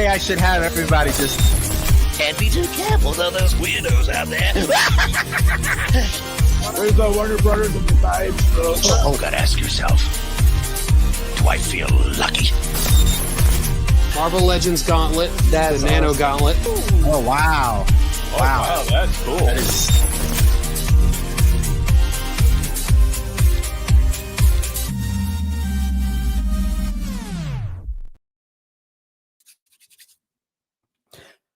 say I should have everybody just can't be too careful though, those weirdos out there. Where's the Warner Brothers of the side? Oh, gotta ask yourself, do I feel lucky? Marvel Legends Gauntlet, the Nano Gauntlet. Oh, wow. Oh, wow, that's cool. That is...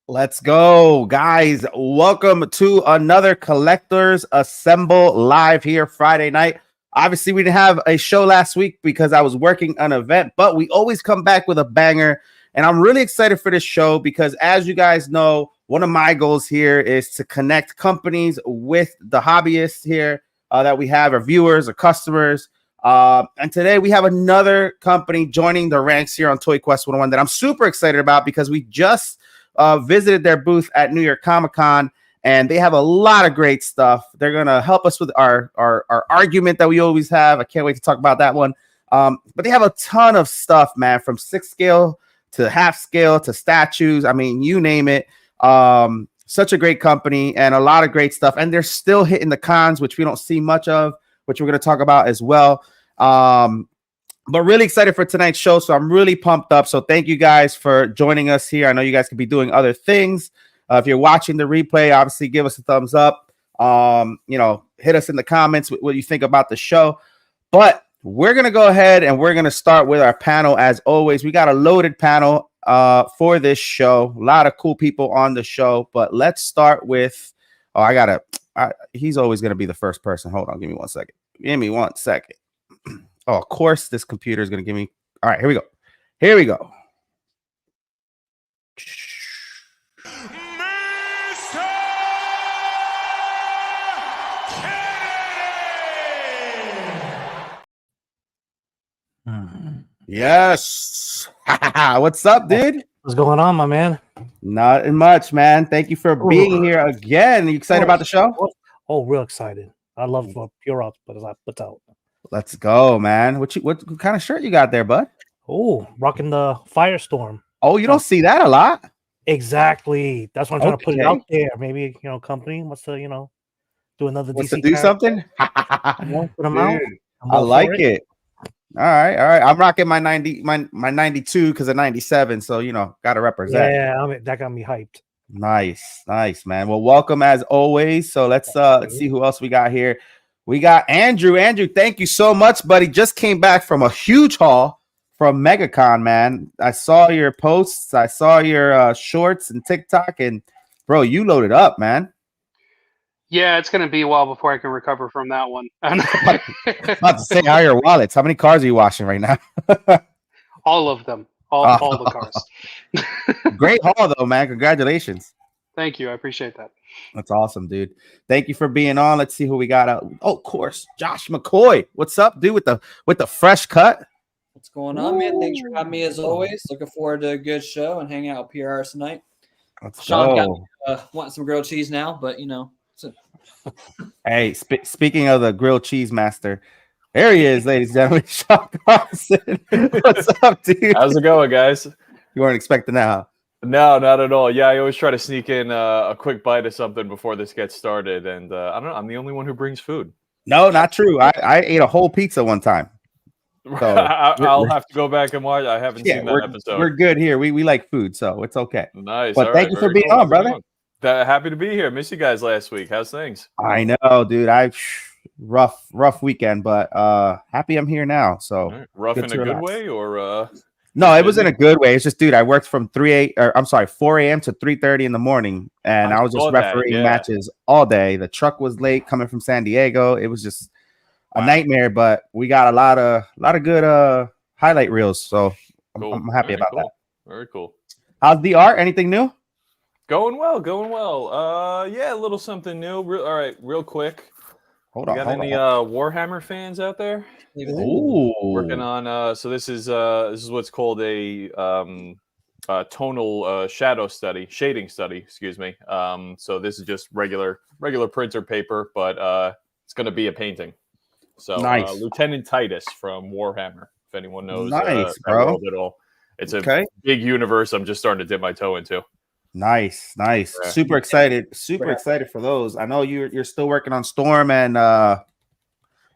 Let's go, guys. Welcome to another Collectors Assemble live here Friday night. Obviously, we didn't have a show last week because I was working an event, but we always come back with a banger. And I'm really excited for this show because, as you guys know, one of my goals here is to connect companies with the hobbyists here that we have, our viewers, our customers. And today we have another company joining the ranks here on ToyQuest101 that I'm super excited about because we just visited their booth at New York Comic-Con, and they have a lot of great stuff. They're going to help us with our argument that we always have. I can't wait to talk about that one. But they have a ton of stuff, man, from 6 scale to half scale to statues. I mean, you name it. Such a great company and a lot of great stuff. And they're still hitting the cons, which we don't see much of, which we're going to talk about as well. But really excited for tonight's show. So I'm really pumped up. So thank you guys for joining us here. I know you guys could be doing other things. If you're watching the replay, obviously give us a thumbs up. Hit us in the comments what you think about the show. But we're going to go ahead and we're going to start with our panel. As always, we got a loaded panel for this show. A lot of cool people on the show. But let's start with, he's always going to be the first person. Hold on. Give me 1 second. Give me 1 second. Oh, of course, this computer is going to give me. All right, here we go. Here we go. Yes. What's up, dude? What's going on, my man? Not much, man. Thank you for being here again. Are you excited about the show? Oh, real excited. I love PureArts, but I put out. Let's go, man. What kind of shirt you got there, bud? Oh, rocking the Firestorm. Oh, you don't see that a lot. Exactly. That's why I'm trying to put it out there. Maybe company wants to do another wants DC to do something. Put them out. I like it. All right. I'm rocking my 92 because of 97. So got to represent. Yeah, that got me hyped. Nice, man. Well, welcome as always. So let's see who else we got here. We got Andrew. Andrew, thank you so much, buddy. Just came back from a huge haul from MegaCon, man. I saw your posts. I saw your shorts and TikTok, and bro, you loaded up, man. Yeah, it's going to be a while before I can recover from that one. I'm about to say, how are your wallets? How many cars are you washing right now? All of them. All the cars. Great haul, though, man. Congratulations. Thank you. I appreciate that. That's awesome, dude. Thank you for being on. Let's see who we got out. Oh, of course, Josh McCoy. What's up, dude? With the fresh cut. What's going on, man? Thanks for having me as always. Looking forward to a good show and hanging out with PureArts tonight. Sean got me, wanting some grilled cheese now, but Hey, speaking of the grilled cheese master, there he is, ladies and gentlemen. Sean Carlson. What's up, dude? How's it going, guys? You weren't expecting that, huh? No, not at all. Yeah, I always try to sneak in a quick bite of something before this gets started, and I don't know. I'm the only one who brings food. No, not true. I ate a whole pizza one time. So I'll have to go back and watch. I haven't seen that episode. We're good here. We like food, so it's okay. Nice. But thank you for being on, brother. Happy to be here. Missed you guys last week. How's things? I know, dude. Rough weekend, but happy I'm here now. So right. Rough in a good way, or no, it was in a good way. It's just, dude, I worked from 4 a.m. to 3:30 in the morning, and I was just refereeing matches all day. The truck was late coming from San Diego. It was just a nightmare, but we got a lot of good highlight reels. So cool. I'm happy about that. Very cool. How's the art? Anything new? Going well. Yeah, a little something new. All right, real quick. Hold on. Any Warhammer fans out there? Ooh. Working on. So this is what's called a tonal shading study. Excuse me. So this is just regular printer paper, but it's going to be a painting. So nice. Lieutenant Titus from Warhammer, if anyone knows nice, bro. at all. It's a big universe I'm just starting to dip my toe into. Nice. Yeah. Super excited for those. I know you're still working on Storm and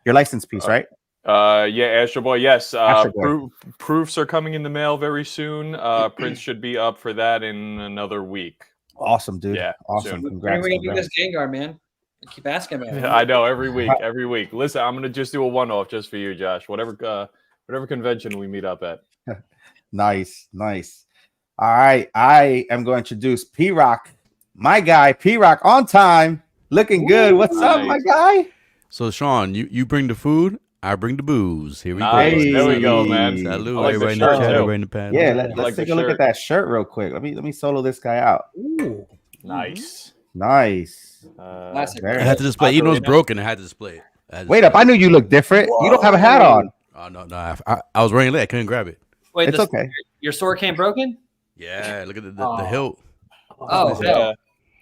your license piece, right? Yeah, Astro Boy. Yes, Astro Boy. proofs are coming in the mail very soon. Prints should be up for that in another week. Awesome, dude. Yeah, awesome. soon. Congrats. When are we gonna do this Gengar, man? I keep asking about it. I know every week. Listen, I'm gonna just do a one-off just for you, Josh. Whatever convention we meet up at. Nice. All right, I am going to introduce P-Rock, my guy. P-Rock on time, looking good. What's up, my guy? So, Sean, you bring the food, I bring the booze. Here we go. There we go, man. Salute, like everybody in the the shirt, chat, too. everybody in the panel. Yeah, let's take a look at that shirt real quick. Let me solo this guy out. Ooh. Nice. I had to display. Even though it's broken, I had to display it. Wait up, I knew you looked different. Whoa. You don't have a hat on. Oh no, I was running late. I couldn't grab it. Wait, it's okay. Your sword came broken? Yeah, look at the hilt. Oh, yeah.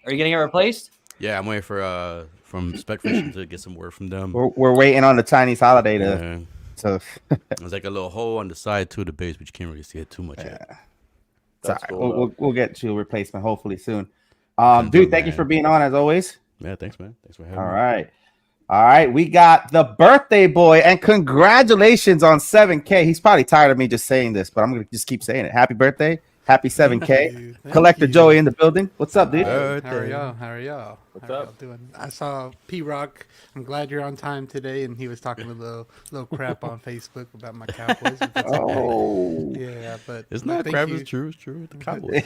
Are you getting it replaced? Yeah, I'm waiting for from Spec Fiction to get some word from them. We're waiting on the Chinese holiday to. There's like a little hole on the side to the base, but you can't really see it too much yet. That's cool, we'll get to a replacement hopefully soon. Dude, thank you for being on as always. Yeah, thanks, man. Thanks for having me. All right. We got the birthday boy, and congratulations on 7K. He's probably tired of me just saying this, but I'm gonna just keep saying it. Happy birthday. Happy 7K. Collector Joey in the building. What's up, dude? How are y'all? What's up? Doing? I saw P-Rock. I'm glad you're on time today, and he was talking a little crap on Facebook about my Cowboys. Yeah, but it's not crap. It's true. It's true. The Cowboys.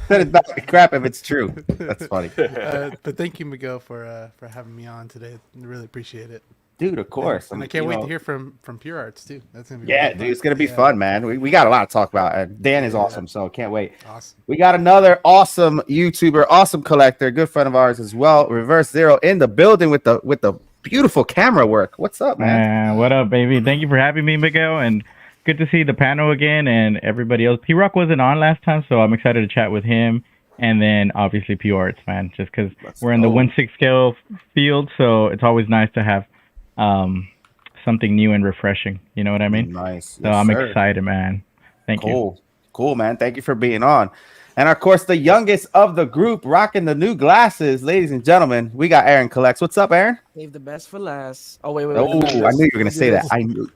That is not crap if it's true. That's funny. But thank you, Miguel, for having me on today. I really appreciate it. Dude, of course. And I can't wait to hear from PureArts too. That's gonna be dude, it's gonna be fun, man. We got a lot to talk about. And Dan is awesome, so can't wait. Awesome. We got another awesome YouTuber, awesome collector, good friend of ours as well. Reverse Zero in the building with the beautiful camera work. What's up, man? What up, baby? Thank you for having me, Miguel, and good to see the panel again and everybody else. P-Rock wasn't on last time, so I'm excited to chat with him. And then obviously PureArts, man, just because we're in the 1/6 scale field, so it's always nice to have something new and refreshing. You know what I mean? Nice. So I'm excited, man. Thank you. Cool, man. Thank you for being on. And of course, the youngest of the group, rocking the new glasses, ladies and gentlemen, we got Aaron Collects. What's up, Aaron? Save the best for last. Oh, wait. Oh, I knew you were gonna say that. I knew.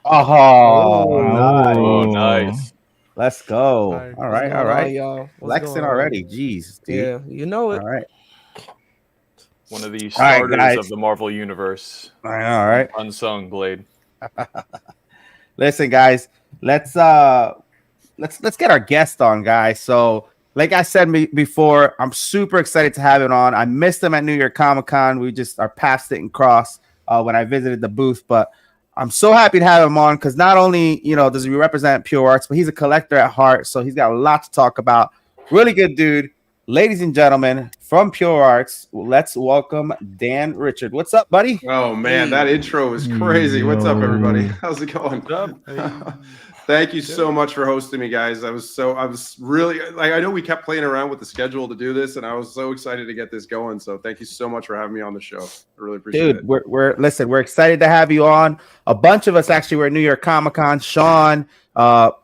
Oh, nice. Let's go. All right, y'all. Flexing already. Jeez, dude. Yeah, you know it. All right. One of the starters of the Marvel universe. All right. Unsung Blade. Listen, guys, let's get our guest on, guys. So, like I said before, I'm super excited to have him on. I missed him at New York Comic Con. Our paths didn't cross when I visited the booth, but I'm so happy to have him on because not only does he represent PureArts, but he's a collector at heart. So he's got a lot to talk about. Really good dude. Ladies and gentlemen, from PureArts, let's welcome Dan Richard. What's up, buddy? Oh, man, that intro is crazy. What's up, everybody? How's it going? Thank you so much for hosting me, guys. I was really, I know we kept playing around with the schedule to do this, and I was so excited to get this going. So thank you so much for having me on the show. I really appreciate it. Dude, we're excited to have you on. A bunch of us actually were at New York Comic Con. Sean,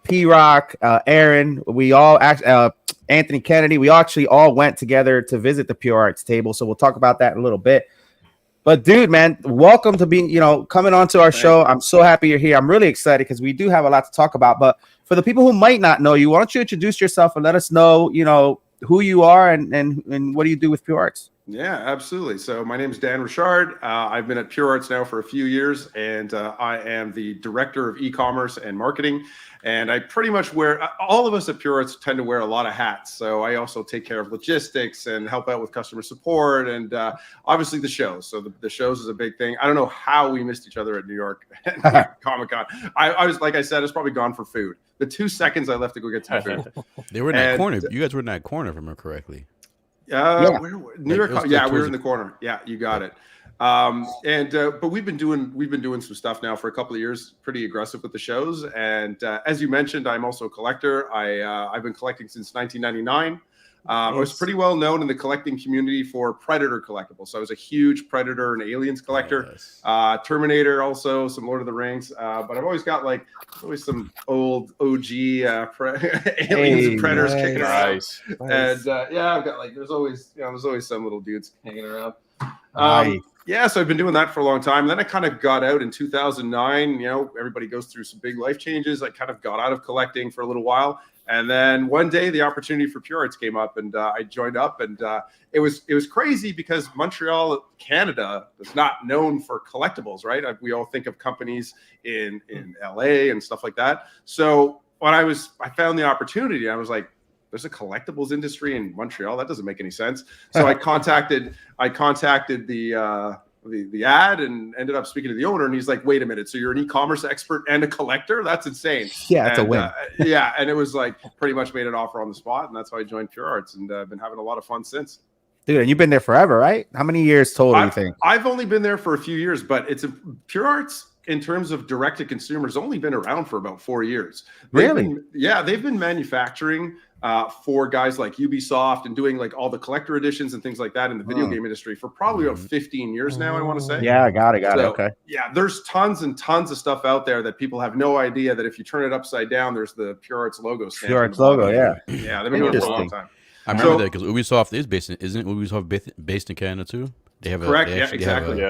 P-Rock, Aaron, we all actually, Anthony Kennedy, we actually all went together to visit the PureArts table. So we'll talk about that in a little bit. But dude, man, welcome to being, coming on to our show. I'm so happy you're here. I'm really excited because we do have a lot to talk about. But for the people who might not know you, why don't you introduce yourself and let us know, who you are and what do you do with PureArts? Yeah, absolutely. So my name is Dan Richard. I've been at PureArts now for a few years, and I am the director of e-commerce and marketing. And I pretty much all of us at PureArts tend to wear a lot of hats. So I also take care of logistics and help out with customer support and obviously the shows. So the shows is a big thing. I don't know how we missed each other at New York Comic Con. I was, like I said, I was probably gone for food. The 2 seconds I left to go get some food. They were in that corner. You guys were in that corner, if I remember correctly. New York. Yeah, we were in the corner. Yeah, you got it. But we've been doing some stuff now for a couple of years, pretty aggressive with the shows. And as you mentioned, I'm also a collector. I've been collecting since 1999. I was pretty well known in the collecting community for Predator collectibles. So I was a huge Predator and Aliens collector. Terminator, also some Lord of the Rings. But I've always got always some old OG Aliens and Predators kicking around. And I've got there's always some little dudes hanging around. Yeah, so I've been doing that for a long time. And then I kind of got out in 2009. Everybody goes through some big life changes. I kind of got out of collecting for a little while. And then one day the opportunity for PureArts came up, and I joined up. And it was crazy because Montreal, Canada, is not known for collectibles, right? We all think of companies in LA and stuff like that. So when I found the opportunity, I was like, there's a collectibles industry in Montreal. That doesn't make any sense. So I contacted the ad and ended up speaking to the owner, and he's like, wait a minute, so you're an e-commerce expert and a collector? That's insane. Yeah, that's a win. And it was pretty much made an offer on the spot, and that's how I joined PureArts, and I've been having a lot of fun since. Dude, and you've been there forever, right? How many years total do you think? I've only been there for a few years, but PureArts in terms of direct to consumer has only been around for about 4 years. They've been manufacturing for guys like Ubisoft and doing all the collector editions and things like that in the video game industry for probably about 15 years now, I want to say. Yeah, got it. Okay. Yeah, there's tons and tons of stuff out there that people have no idea that if you turn it upside down, there's the PureArts logo. PureArts logo, yeah. Yeah, they've been doing it for a long time. I remember that because Ubisoft isn't Ubisoft based in Canada too? They have correct. Exactly.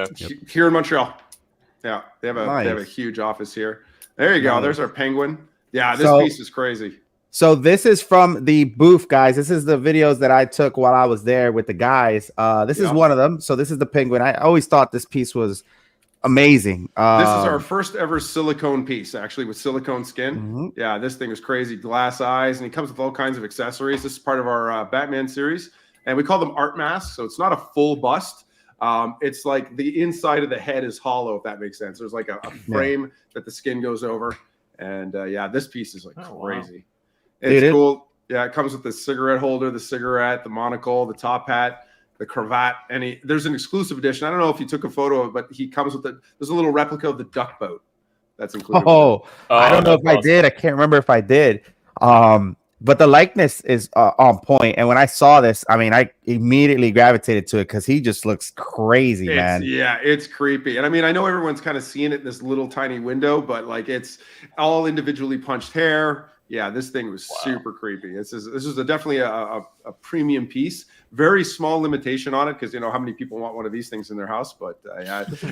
Here in Montreal. Yeah, they have a huge office here. There you go. There's our penguin. Yeah, this piece is crazy. So this is from the booth, guys. This is the videos that I took while I was there with the guys. This is one of them. So this is the penguin. I always thought this piece was amazing. This is our first ever silicone piece, actually, with silicone skin. Yeah, this thing is crazy. Glass eyes, and he comes with all kinds of accessories. This is part of our Batman series, and we call them art masks. So it's not a full bust. It's like the inside of the head is hollow, if that makes sense. There's like a frame that the skin goes over, and this piece is crazy. Wow. It's cool. Yeah, it comes with the cigarette holder, the cigarette, the monocle, the top hat, the cravat, and there's an exclusive edition. I don't know if you took a photo of it, but he comes with there's a little replica of the duck boat that's included. I don't know if I did. I can't remember if I did. But the likeness is on point. And when I saw this, I immediately gravitated to it because he just looks crazy, man. Yeah, it's creepy. And I know everyone's kind of seeing it in this little tiny window, but it's all individually punched hair. Yeah, this thing was super creepy. This is definitely a premium piece. Very small limitation on it because how many people want one of these things in their house. But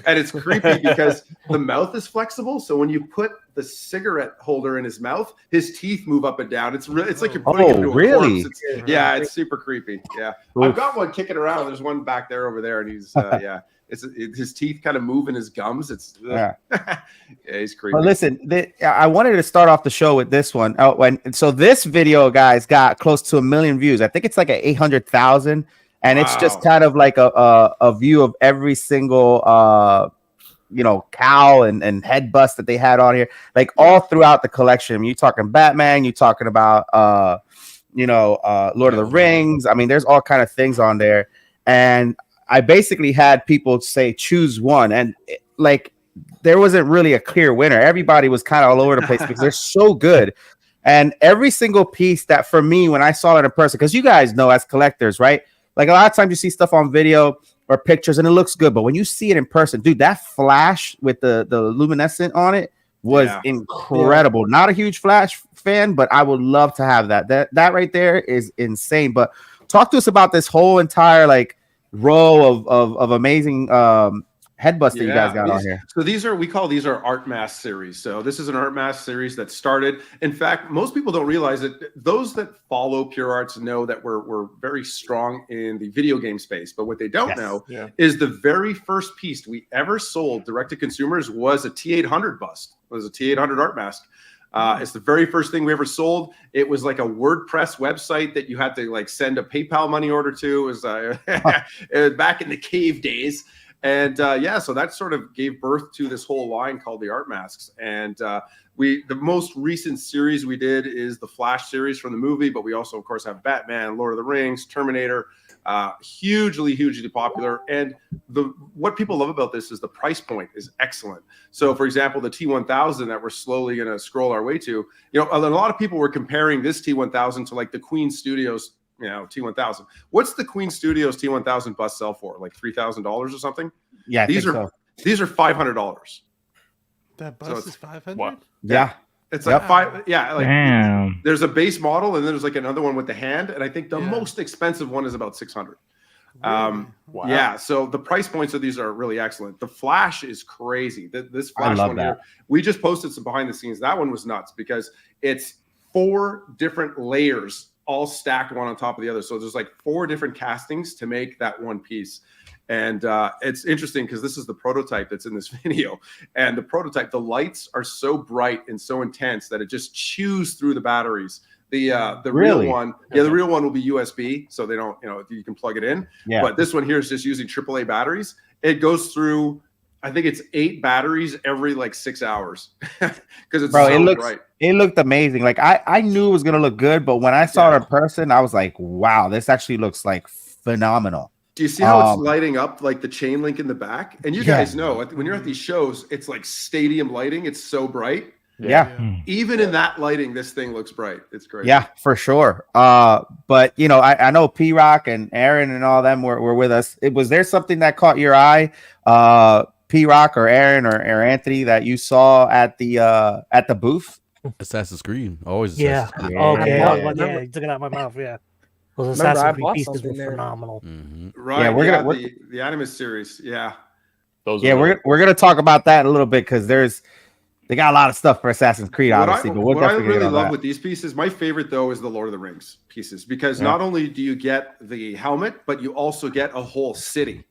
and it's creepy because the mouth is flexible. So when you put the cigarette holder in his mouth, his teeth move up and down. It's like you're putting it into a corpse. It's super creepy. Yeah, I've got one kicking around. There's one back there over there, and he's his teeth kind of move in his gums. It's he's creepy. But listen, I wanted to start off the show with this one. So this video, guys, got close to 1 million views. I think it's like 800,000, and it's just kind of like a view of every single cow and head bust that they had on here, all throughout the collection. You're talking Batman, you're talking about Lord of the Rings. There's all kind of things on there, and I basically had people say choose one, and there wasn't really a clear winner. Everybody was kind of all over the place because they're so good. And every single piece that, for me, when I saw it in person, because you guys know as collectors, right? A lot of times you see stuff on video or pictures and it looks good, but when you see it in person, dude, that flash with the luminescent on it was incredible. Yeah. Not a huge Flash fan, but I would love to have that. That right there is insane. But talk to us about this whole entire row of amazing head busts that you guys got on here. So we call these our art mask series. So this is an art mask series that started. In fact, most people don't realize it. Those that follow PureArts know that we're very strong in the video game space. But what they don't know is the very first piece we ever sold direct to consumers was a T800 bust. It was a T800 art mask. It's the very first thing we ever sold. It was like a WordPress website that you had to send a PayPal money order to. It was back in the cave days. And yeah, so that sort of gave birth to this whole line called the Art Masks. And the most recent series we did is the Flash series from the movie, but we also, of course, have Batman, Lord of the Rings, Terminator, hugely popular. And what people love about this is the price point is excellent. So, for example, the T1000 that we're slowly going to scroll our way to, a lot of people were comparing this T1000 to like the Queen Studios, T1000. What's the Queen Studios T1000 bus sell for? Like $3,000 or something? Yeah, these are $500. That bus is 500. What? Yeah. It's like five. Yeah. Like Damn. There's a base model and then there's like another one with the hand. And I think the most expensive one is about 600. Really? Wow. Yeah. So the price points of these are really excellent. The Flash is crazy. This Flash one here, we just posted some behind the scenes. That one was nuts because it's 4 different layers all stacked one on top of the other. So there's like 4 different castings to make that one piece. And it's interesting because this is the prototype that's in this video. And the prototype, the lights are so bright and so intense that it just chews through the batteries. The real one, the real one will be USB, so they don't, you can plug it in. Yeah. But this one here is just using AAA batteries. It goes through, I think it's 8 batteries every like 6 hours because it's so bright. It looked amazing. Like I knew it was gonna look good, but when I saw it in person, I was like, wow, this actually looks like phenomenal. Do you see how it's lighting up like the chain link in the back? And you guys know when you're at these shows, it's like stadium lighting. It's so bright. Yeah. Even in that lighting, this thing looks bright. It's great. Yeah, for sure. But I know P-Rock and Aaron and all them were with us. Was there something that caught your eye, P-Rock or Aaron or Anthony, that you saw at the booth? Assassin's Creed. Always Yeah. Assassin's Creed. Okay. Yeah, you took it out of my mouth. Yeah. Those Assassin's Creed pieces were phenomenal. Right. Yeah, we're the Animus series. Yeah. We're gonna talk about that in a little bit because they got a lot of stuff for Assassin's Creed, obviously. What I really love with these pieces, my favorite though, is the Lord of the Rings pieces because not only do you get the helmet, but you also get a whole city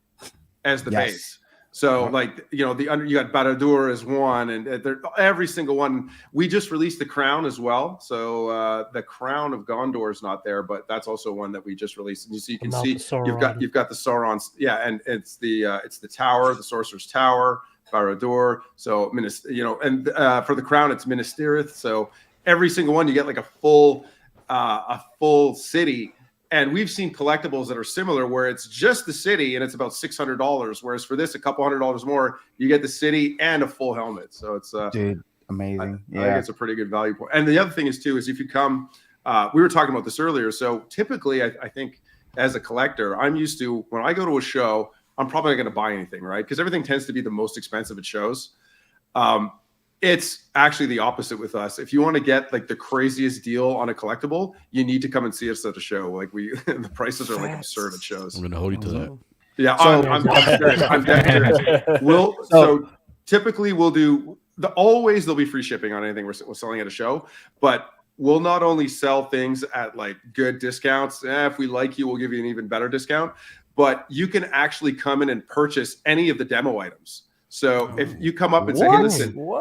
as the base. So you got Barad-dûr as one, and every single one. We just released the crown as well. So the crown of Gondor is not there, but that's also one that we just released. And you can see you've got the Sauron, and it's the tower, the Sorcerer's Tower, Barad-dûr. So and for the crown it's Minas Tirith. So every single one you get like a full city. And we've seen collectibles that are similar where it's just the city and it's about $600. Whereas for this, a couple $100 more, you get the city and a full helmet. So it's amazing. I think it's a pretty good value point. And the other thing is too, is if you come, we were talking about this earlier. So typically I think as a collector, I'm used to when I go to a show, I'm probably not going to buy anything, right? Because everything tends to be the most expensive at shows. It's actually the opposite with us. If you want to get like the craziest deal on a collectible, you need to come and see us at a show. Like the prices are like absurd at shows. I'm going to hold you to that. Yeah, I'm serious. I'm dead serious. So typically we'll do always there'll be free shipping on anything we're selling at a show, but we'll not only sell things at like good discounts. If we like you, we'll give you an even better discount. But you can actually come in and purchase any of the demo items. So if you come up and say,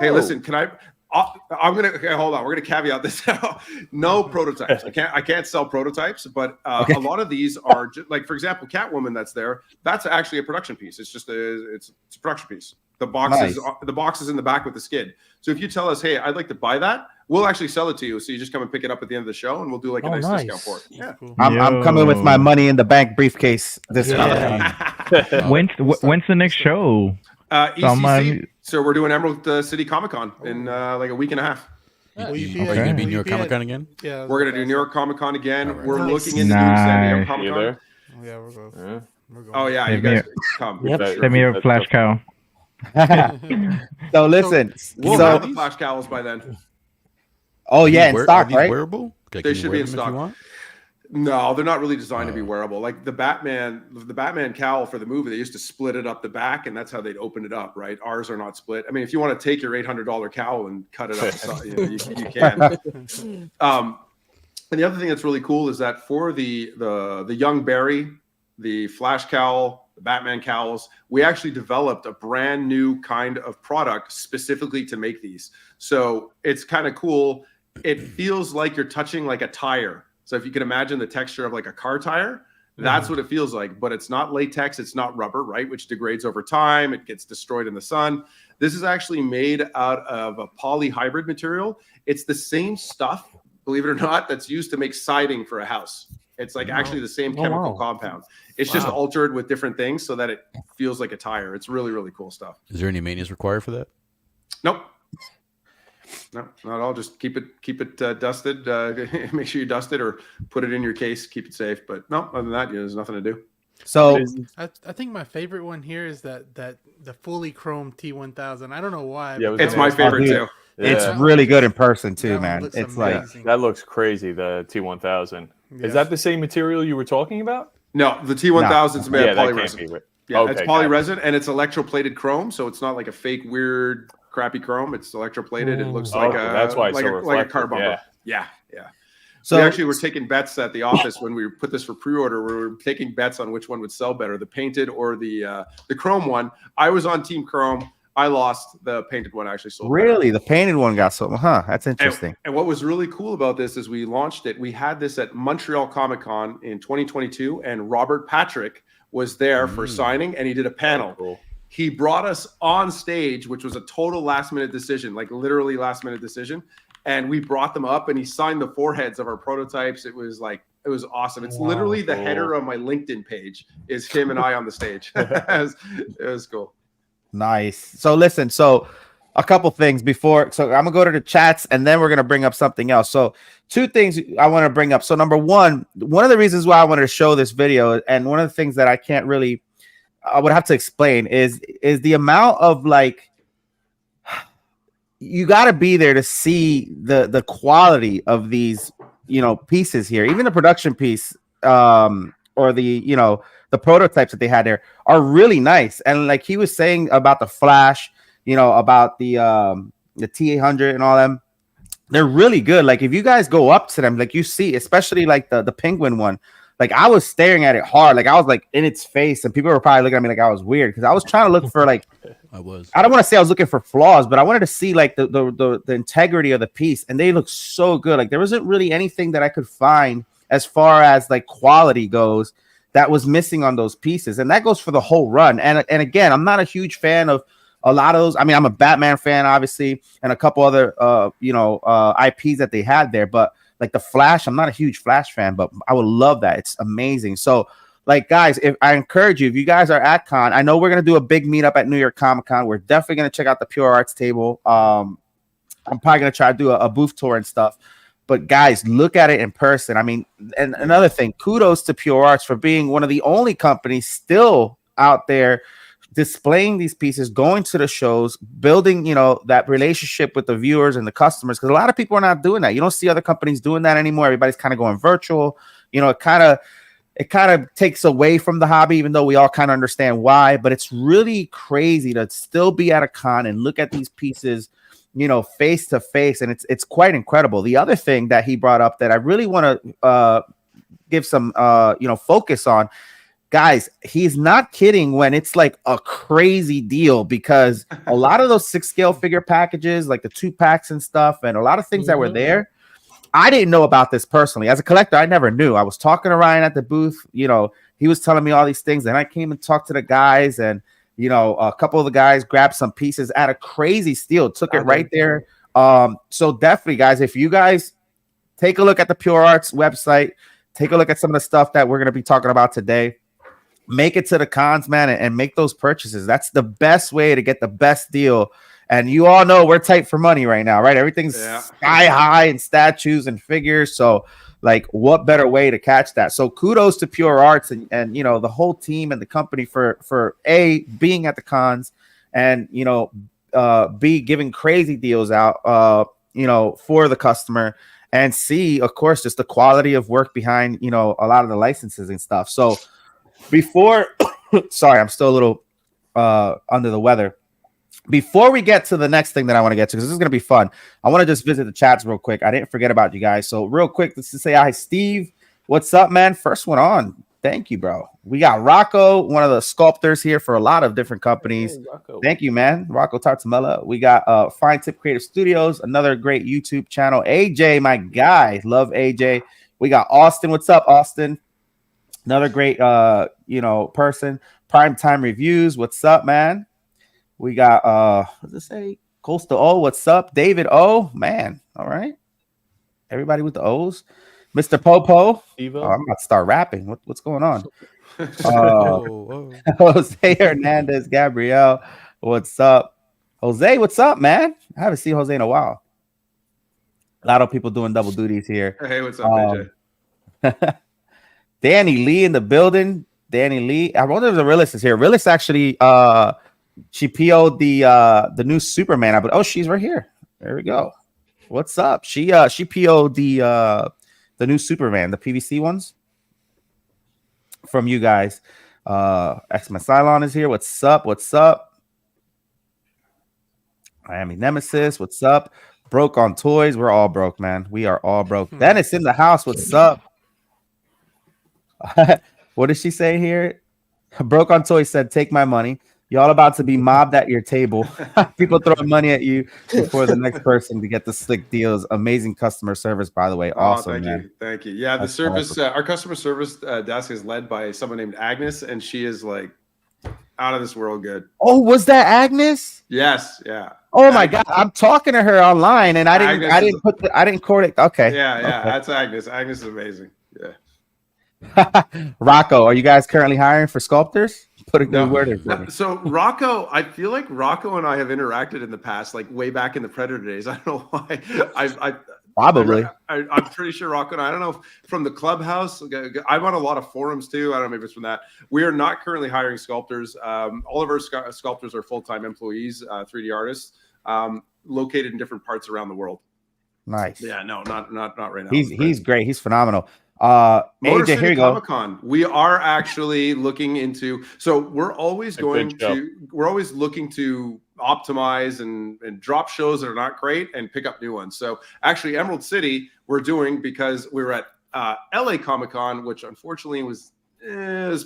hey, listen, can I'm going to hold on. We're going to caveat this out. No prototypes. I can't sell prototypes, but a lot of these are just, like, for example, Catwoman that's there. That's actually a production piece. It's just it's a production piece. The box is in the back with the skid. So if you tell us, hey, I'd like to buy that, we'll actually sell it to you. So you just come and pick it up at the end of the show, and we'll do like a nice discount for it. Yeah, I'm coming with my money in the bank briefcase this When's the next show? ECC. So we're doing Emerald City Comic Con in like a week and a half. Are you going to be New York Comic Con again? Yeah, we're going to do New York Comic Con again. We're looking into doing San Diego Comic Con. Yeah, we're going. Oh yeah, you guys come. Send me a flash cow. So listen, we'll have the flash cows by then. Oh yeah, in stock, right? Wearable? They should be in stock. No, they're not really designed to be wearable. Like the Batman cowl for the movie, they used to split it up the back, and that's how they'd open it up, right? Ours are not split. I mean, if you want to take your $800 cowl and cut it up, you can. And the other thing that's really cool is that for the young Barry, the Flash cowl, the Batman cowls, we actually developed a brand new kind of product specifically to make these. So it's kind of cool. It feels like you're touching like a tire. So if you can imagine the texture of like a car tire, That's what it feels like, but it's not latex, it's not rubber, right? Which degrades over time, it gets destroyed in the sun. This is actually made out of a polyhybrid material. It's the same stuff, believe it or not, that's used to make siding for a house. It's like actually the same chemical compound. It's just altered with different things so that it feels like a tire. It's really, really cool stuff. Is there any maintenance required for that? Nope. No, not at all. Just keep it dusted. Make sure you dust it or put it in your case. Keep it safe. But no, other than that, there's nothing to do. So I think my favorite one here is that the fully chrome T1000. I don't know why. Yeah, it's my favorite too. It's really good in person too, man. It's like that looks crazy. The T1000 is that the same material you were talking about? No, the T1000 is made of that polyresin. can't be right. Yeah, Okay, it's polyresin and it's electroplated chrome, so it's not like a fake weird crappy chrome. It's electroplated. It looks like that's why it's like a car bumper. Yeah. So we actually were taking bets at the office when we put this for pre-order. We were taking bets on which one would sell better, the painted or the chrome one. I was on Team Chrome. I lost. The painted one actually sold. Really, the painted one got sold. Huh? That's interesting. And what was really cool about this is we launched it. We had this at Montreal Comic Con in 2022, and Robert Patrick was there for signing, and he did a panel. Cool. He brought us on stage, which was a total last-minute decision, like literally last-minute decision. And we brought them up, and he signed the foreheads of our prototypes. It was awesome. It's literally the header of my LinkedIn page is him and I on the stage. it was cool. Nice. So listen, a couple things before. So I'm gonna go to the chats and then we're gonna bring up something else. So two things I want to bring up. So number one of the reasons why I wanted to show this video, and one of the things that I would have to explain is the amount of like, you got to be there to see the quality of these, pieces here. Even the production piece, or the prototypes that they had there are really nice. And like he was saying about the Flash, about the T800 and all them, they're really good. Like if you guys go up to them, like you see, especially like the Penguin one, like I was staring at it hard. Like I was like in its face, and people were probably looking at me like I was weird because I was trying to look for like, I don't want to say I was looking for flaws, but I wanted to see like the integrity of the piece, and they look so good. Like there wasn't really anything that I could find as far as like quality goes that was missing on those pieces, and that goes for the whole run. And again, I'm not a huge fan of a lot of those. I mean, I'm a Batman fan, obviously, and a couple other IPs that they had there. But like the Flash, I'm not a huge Flash fan, but I would love that. It's amazing. So, like, guys, if I encourage you, if you guys are at con, I know we're gonna do a big meetup at New York Comic Con. We're definitely gonna check out the PureArts table. I'm probably gonna try to do a booth tour and stuff. But guys, look at it in person. I mean, and another thing, kudos to PureArts for being one of the only companies still out there displaying these pieces, going to the shows, building, that relationship with the viewers and the customers. Because a lot of people are not doing that. You don't see other companies doing that anymore. Everybody's kind of going virtual. It kind of takes away from the hobby, even though we all kind of understand why. But it's really crazy to still be at a con and look at these pieces, face to face, and it's quite incredible. The other thing that he brought up that I really want to give some focus on, guys, he's not kidding when it's like a crazy deal, because a lot of those 6-scale figure packages, like the 2-packs and stuff, and a lot of things that were there, I didn't know about this personally. As a collector, I never knew. I was talking to Ryan at the booth, he was telling me all these things, and I came and talked to the guys, and a couple of the guys grabbed some pieces at a crazy steal, took it right there. So definitely, guys, if you guys take a look at the PureArts website, take a look at some of the stuff that we're going to be talking about today, make it to the cons, man, and make those purchases. That's the best way to get the best deal. And you all know we're tight for money right now, right? Everything's sky high in statues and figures. So like, what better way to catch that? So kudos to PureArts and the whole team and the company for A, being at the cons, and B, giving crazy deals out for the customer, and C, of course, just the quality of work behind a lot of the licenses and stuff. So before sorry, I'm still a little under the weather. Before we get to the next thing that I want to get to, because this is going to be fun, I want to just visit the chats real quick. I didn't forget about you guys. So real quick, let's just say hi, Steve. What's up, man? First one on. Thank you, bro. We got Rocco, one of the sculptors here for a lot of different companies. Hey, thank you, man. Rocco Tartamella. We got Fine Tip Creative Studios, another great YouTube channel. AJ, my guy. Love AJ. We got Austin. What's up, Austin? Another great person. Primetime Reviews. What's up, man? We got what does it say? Coastal O. What's up? David O. Man. All right. Everybody with the O's. Mr. Popo. Oh, I'm about to start rapping. What's going on? Jose Hernandez, Gabrielle. What's up? Jose, what's up, man? I haven't seen Jose in a while. A lot of people doing double duties here. Hey, what's up, AJ? Danny Lee in the building. Danny Lee. I wonder if the realist is here. Realist actually she PO'd the new Superman. But she's right here. There we go. What's up? She PO'd the new Superman, the PVC ones from you guys. X-Men Cylon is here. What's up? What's up? Miami Nemesis. What's up? Broke on toys. We're all broke, man. We are all broke. Dennis in the house. What's up? What did she say here? Broke on toys said, "Take my money. Y'all about to be mobbed at your table. People throwing money at you before the next person to get the slick deals. Amazing customer service, by the way. Awesome, man. Thank you. Yeah, the service, our customer service desk is led by someone named Agnes, and she is like out of this world good. Oh, was that Agnes? Yes. Yeah. Oh my God, I'm talking to her online, and I didn't court it. Okay. Yeah. Okay. That's Agnes. Agnes is amazing. Yeah. Rocco, are you guys currently hiring for sculptors? Put a good word in for me. So Rocco, I feel like Rocco and I have interacted in the past, like way back in the Predator days. I don't know why. Probably. I'm pretty sure Rocco and I don't know if from the clubhouse. I'm on a lot of forums too. I don't know if it's from that. We are not currently hiring sculptors. All of our sculptors are full-time employees, 3D artists, located in different parts around the world. Nice. Yeah, no, not right now. He's great. He's phenomenal. Motor AJ, City here you go. Comic-Con. We are actually looking into. So we're always looking to optimize and drop shows that are not great and pick up new ones. So actually, Emerald City we're doing because we were at LA Comic-Con, which unfortunately was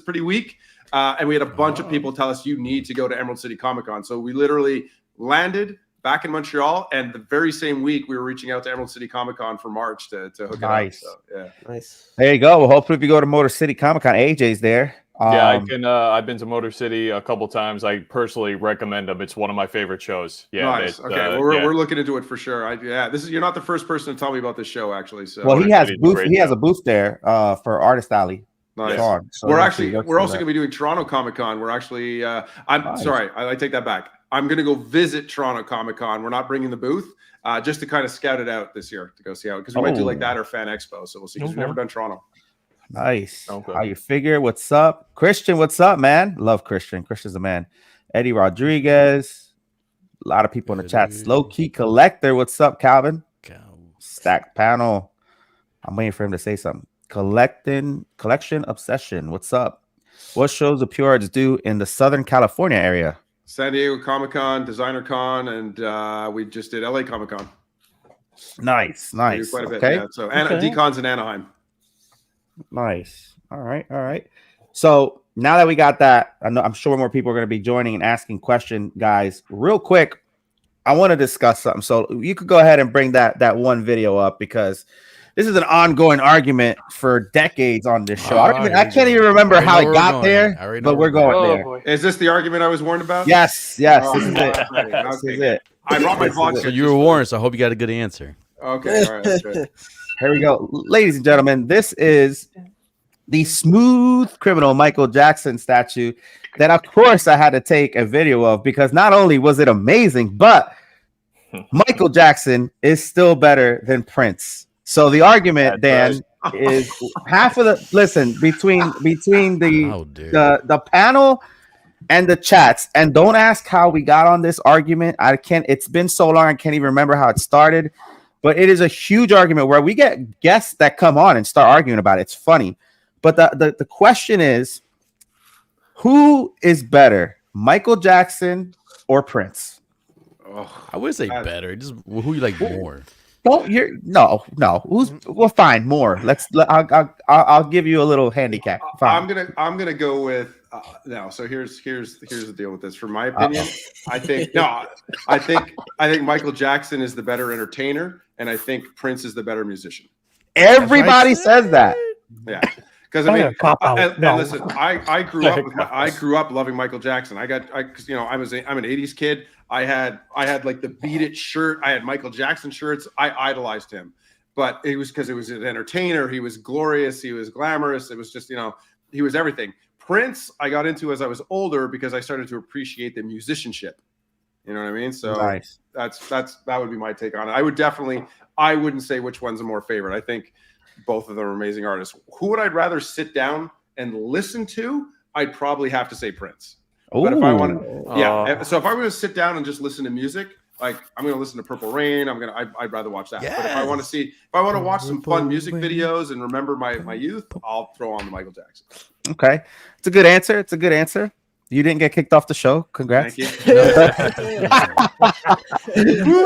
pretty weak, and we had a bunch of people tell us you need to go to Emerald City Comic-Con. So we literally landed back in Montreal, and the very same week we were reaching out to Emerald City Comic-Con for March to hook it up. So, yeah, nice. There you go. Well, hopefully, if you go to Motor City Comic-Con, AJ's there. Yeah, I can. I've been to Motor City a couple times. I personally recommend them. It's one of my favorite shows. Yeah, nice. Okay, well, we're looking into it for sure. You're not the first person to tell me about this show, actually. So, well, he has a booth there for Artist Alley. Nice. So we're also going to be doing Toronto Comic-Con. We're actually. Sorry, I take that back. I'm going to go visit Toronto Comic-Con. We're not bringing the booth, just to kind of scout it out this year to go see how, because we might do like that or Fan Expo. So we'll see, because we've never done Toronto. Nice. Okay. How you figure? What's up? Christian, what's up, man? Love Christian. Christian's a man. Eddie Rodriguez. A lot of people in the chat. Slow Key Collector. What's up, Calvin? Stacked Panel. I'm waiting for him to say something. Collection Obsession. What's up? What shows the PureArts do in the Southern California area? San Diego Comic-Con, Designer Con, and we just did LA Comic-Con. Nice. Quite a bit, yeah. So D-Con's in Anaheim. Nice. All right. So now that we got that, I'm sure more people are going to be joining and asking questions, guys. Real quick, I want to discuss something. So you could go ahead and bring that one video up, because this is an ongoing argument for decades on this show. I can't even remember how it got there, but we're going there. Boy. Is this the argument I was warned about? Yes. This is it. This is it. I brought my vlog. So you were warned, so I hope you got a good answer. Okay, all right. That's good. Here we go. Ladies and gentlemen, this is the Smooth Criminal Michael Jackson statue that, of course, I had to take a video of, because not only was it amazing, but Michael Jackson is still better than Prince. So the argument, Dan, is half of the between the panel and the chats. And don't ask how we got on this argument. It's been so long, I can't even remember how it started. But it is a huge argument where we get guests that come on and start arguing about it. It's funny. But the question is, who is better, Michael Jackson or Prince? I would say better. Just who you like more. No. We'll find more. I'll give you a little handicap. Fine. I'm gonna go with no. So here's the deal with this. For my opinion, I think Michael Jackson is the better entertainer, and I think Prince is the better musician. Everybody says that. Yeah. Because I mean, cop out. and No. listen, I grew up I grew up loving Michael Jackson. Because I'm an '80s kid. I had like the Beat It shirt. I had Michael Jackson shirts. I idolized him, but it was because it was an entertainer. He was glorious. He was glamorous. It was just he was everything. Prince, I got into as I was older because I started to appreciate the musicianship. You know what I mean? So nice. That would be my take on it. I wouldn't say which one's a more favorite. I think both of them are amazing artists. Who would I rather sit down and listen to? I'd probably have to say Prince. Ooh. But if I want to, so if I were to sit down and just listen to music, like I'm going to listen to Purple Rain, I'd rather watch that. Yes. But if I want to watch some fun music videos and remember my youth, I'll throw on the Michael Jackson. Okay. It's a good answer. It's a good answer. You didn't get kicked off the show. Congrats. Thank you.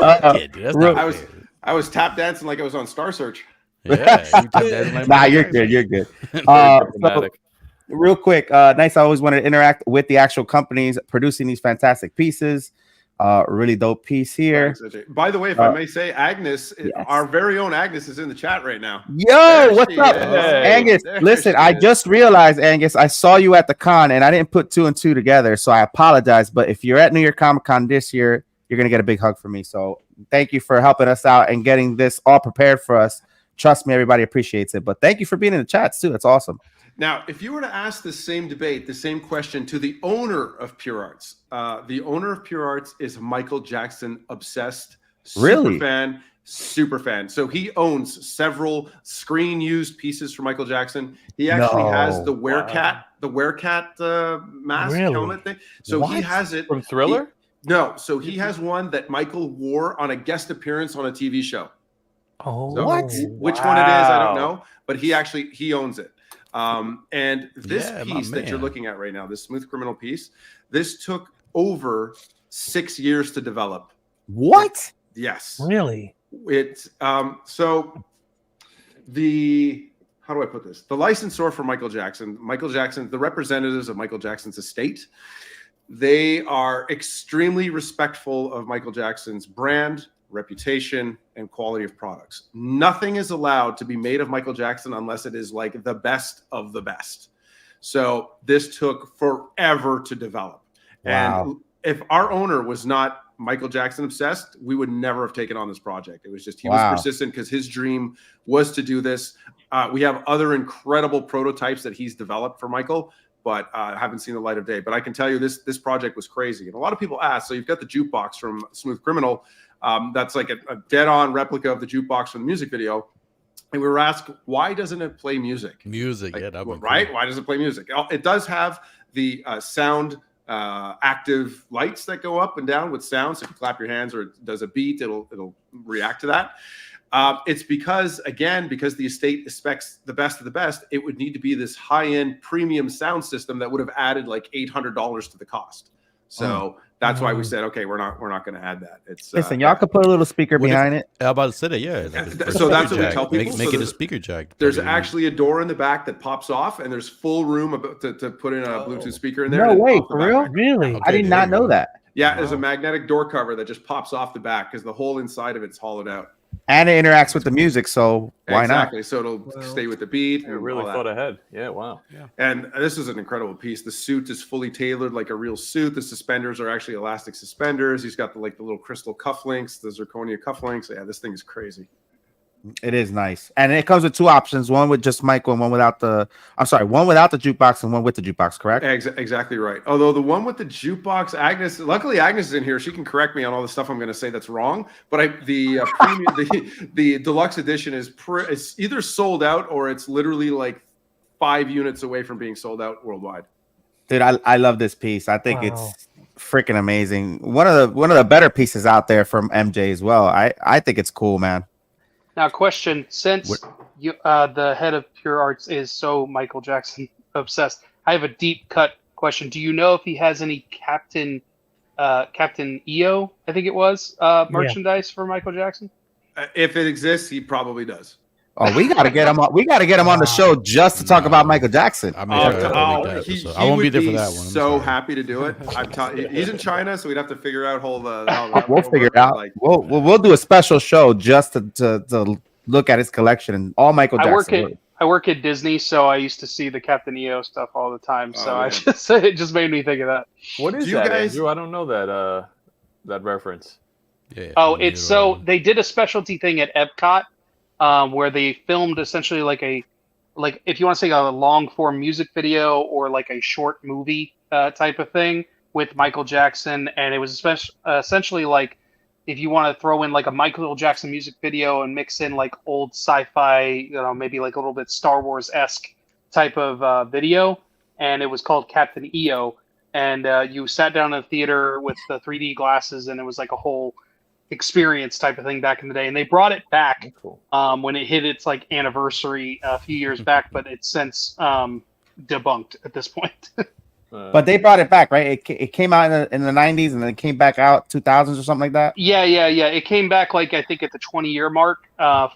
I was tap dancing like I was on Star Search. Yeah. Nah, you're good. You're good. So, real quick, nice. I always wanted to interact with the actual companies producing these fantastic pieces. Really dope piece here. By the way, if I may say, Agnes, our very own Agnes, is in the chat right now. Yo, what's up, Angus? Listen, I just realized, Angus, I saw you at the con, and I didn't put 2 and 2 together, so I apologize. But if you're at New York Comic Con this year, you're gonna get a big hug from me. So thank you for helping us out and getting this all prepared for us. Trust me, everybody appreciates it. But thank you for being in the chats too. That's awesome. Now, if you were to ask the same question to the owner of PureArts, the owner of PureArts is Michael Jackson obsessed, super fan. So he owns several screen used pieces for Michael Jackson. He actually has the Werecat mask helmet thing. So he has it from Thriller. He has one that Michael wore on a guest appearance on a TV show. Oh, so which one it is, I don't know, but he owns it. And this piece that you're looking at right now, this Smooth Criminal piece, this took over 6 years to develop. What? Yes. Really? It's so how do I put this? The licensor for Michael Jackson, the representatives of Michael Jackson's estate, they are extremely respectful of Michael Jackson's brand, reputation, and quality of products. Nothing is allowed to be made of Michael Jackson unless it is like the best of the best. So this took forever to develop. Wow. And if our owner was not Michael Jackson obsessed, we would never have taken on this project. It was just, he was persistent because his dream was to do this. We have other incredible prototypes that he's developed for Michael, but I haven't seen the light of day. But I can tell you this project was crazy. And a lot of people ask, so you've got the jukebox from Smooth Criminal. That's like a dead-on replica of the jukebox from the music video. And we were asked, why doesn't it play music? Right? Cool. Why does it play music? It does have the sound active lights that go up and down with sound. So if you clap your hands or it does a beat, it'll react to that. It's because the estate expects the best of the best, it would need to be this high-end premium sound system that would have added like $800 to the cost. So that's why we said, okay, we're not going to add that. It's listen, y'all could put a little speaker behind it. I'm about to say that, yeah. So that's what we tell people. Make it a speaker jack. There's actually a door in the back that pops off, and there's full room to put in a Bluetooth speaker in there. No way, for real? Really? I did not know that. Yeah, there's a magnetic door cover that just pops off the back because the whole inside of it's hollowed out. And it interacts with the music, so why not? So it'll stay with the beat. And really thought ahead. Yeah, wow. Yeah. And this is an incredible piece. The suit is fully tailored like a real suit. The suspenders are actually elastic suspenders. He's got the little crystal cufflinks, the zirconia cufflinks. Yeah, this thing is crazy. It is nice, and it comes with 2 options: one with just Michael, and one without the. One without the jukebox, and one with the jukebox. Correct? Exactly right. Although the one with the jukebox, luckily Agnes is in here. She can correct me on all the stuff I'm going to say that's wrong. But the deluxe edition is it's either sold out or it's literally like 5 units away from being sold out worldwide. Dude, I love this piece. I think it's freaking amazing. One of the better pieces out there from MJ as well. I think it's cool, man. Now, question: since the head of PureArts is so Michael Jackson obsessed, I have a deep cut question. Do you know if he has any Captain EO, I think it was, merchandise for Michael Jackson? If it exists, he probably does. Oh, we gotta get him on. We gotta get him on the show just to talk about Michael Jackson. I won't be there for that one. So happy to do it. He's in China, so we'd have to figure out we'll figure it out. We'll do a special show just to look at his collection and all Michael Jackson. I I work at Disney, so I used to see the Captain EO stuff all the time. So man. it just made me think of that. What is Do you that, guys- Andrew? I don't know that reference. Yeah. Oh, it's so they did a specialty thing at Epcot, where they filmed essentially like if you want to say a long form music video or like a short movie type of thing with Michael Jackson, and it was essentially like if you want to throw in like a Michael Jackson music video and mix in like old sci-fi, maybe like a little bit Star Wars-esque type of video, and it was called Captain EO, and you sat down in a theater with the 3D glasses, and it was like a whole experience type of thing back in the day, and they brought it back when it hit its like anniversary a few years back, but it's since debunked at this point. But they brought it back, right? It came out in the 90s and then it came back out 2000s or something like that. Yeah. It came back like I think at the 20-year mark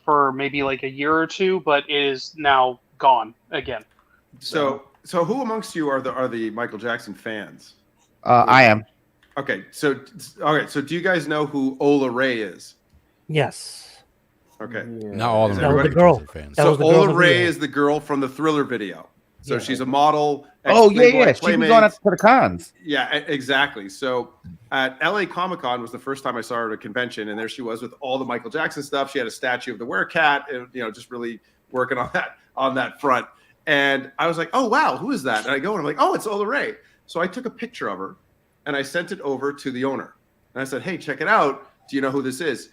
for maybe like a year or two, but it is now gone again. So who amongst you are the Michael Jackson fans? I am. Okay, so do you guys know who Ola Ray is? Yes. Okay. Not all of them. That was the girl. That So was the girl in Ola the Ray video. is the girl from the Thriller video. So Yeah. she's a model. Oh yeah. She was Playmate. on for the cons. Yeah, exactly. So at LA Comic Con was the first time I saw her at a convention, and there she was with all the Michael Jackson stuff. She had a statue of the Werecat, and just really working on that front. And I was like, oh wow, who is that? And I go and I'm like, oh, it's Ola Ray. So I took a picture of her and I sent it over to the owner. And I said, hey, check it out. Do you know who this is?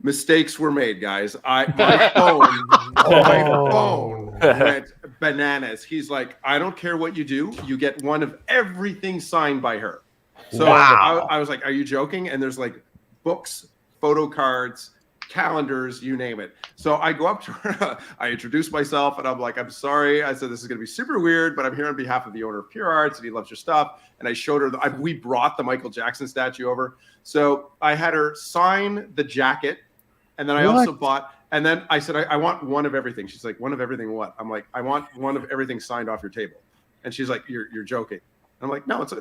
Mistakes were made, guys. My phone went bananas. He's like, I don't care what you do. You get one of everything signed by her. So Wow. I was like, are you joking? And there's like books, photo cards, calendars, you name it. So I go up to her, I introduce myself, and I'm like, I'm sorry. I said, this is going to be super weird, but I'm here on behalf of the owner of PureArts, and he loves your stuff. And I showed her, we brought the Michael Jackson statue over. So I had her sign the jacket, and then I also bought, and then I said, I want one of everything. She's like, one of everything what? I'm like, I want one of everything signed off your table. And she's like, you're joking. I'm like, no, it's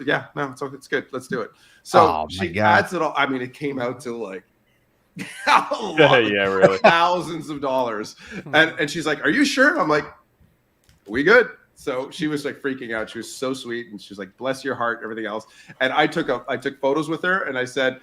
good. Let's do it. So she adds it all. I mean, it came out to like, really thousands of dollars. And she's like, are you sure? I'm like, we good. So she was like freaking out. She was so sweet, and she's like, bless your heart, everything else. And I took photos with her, and I said,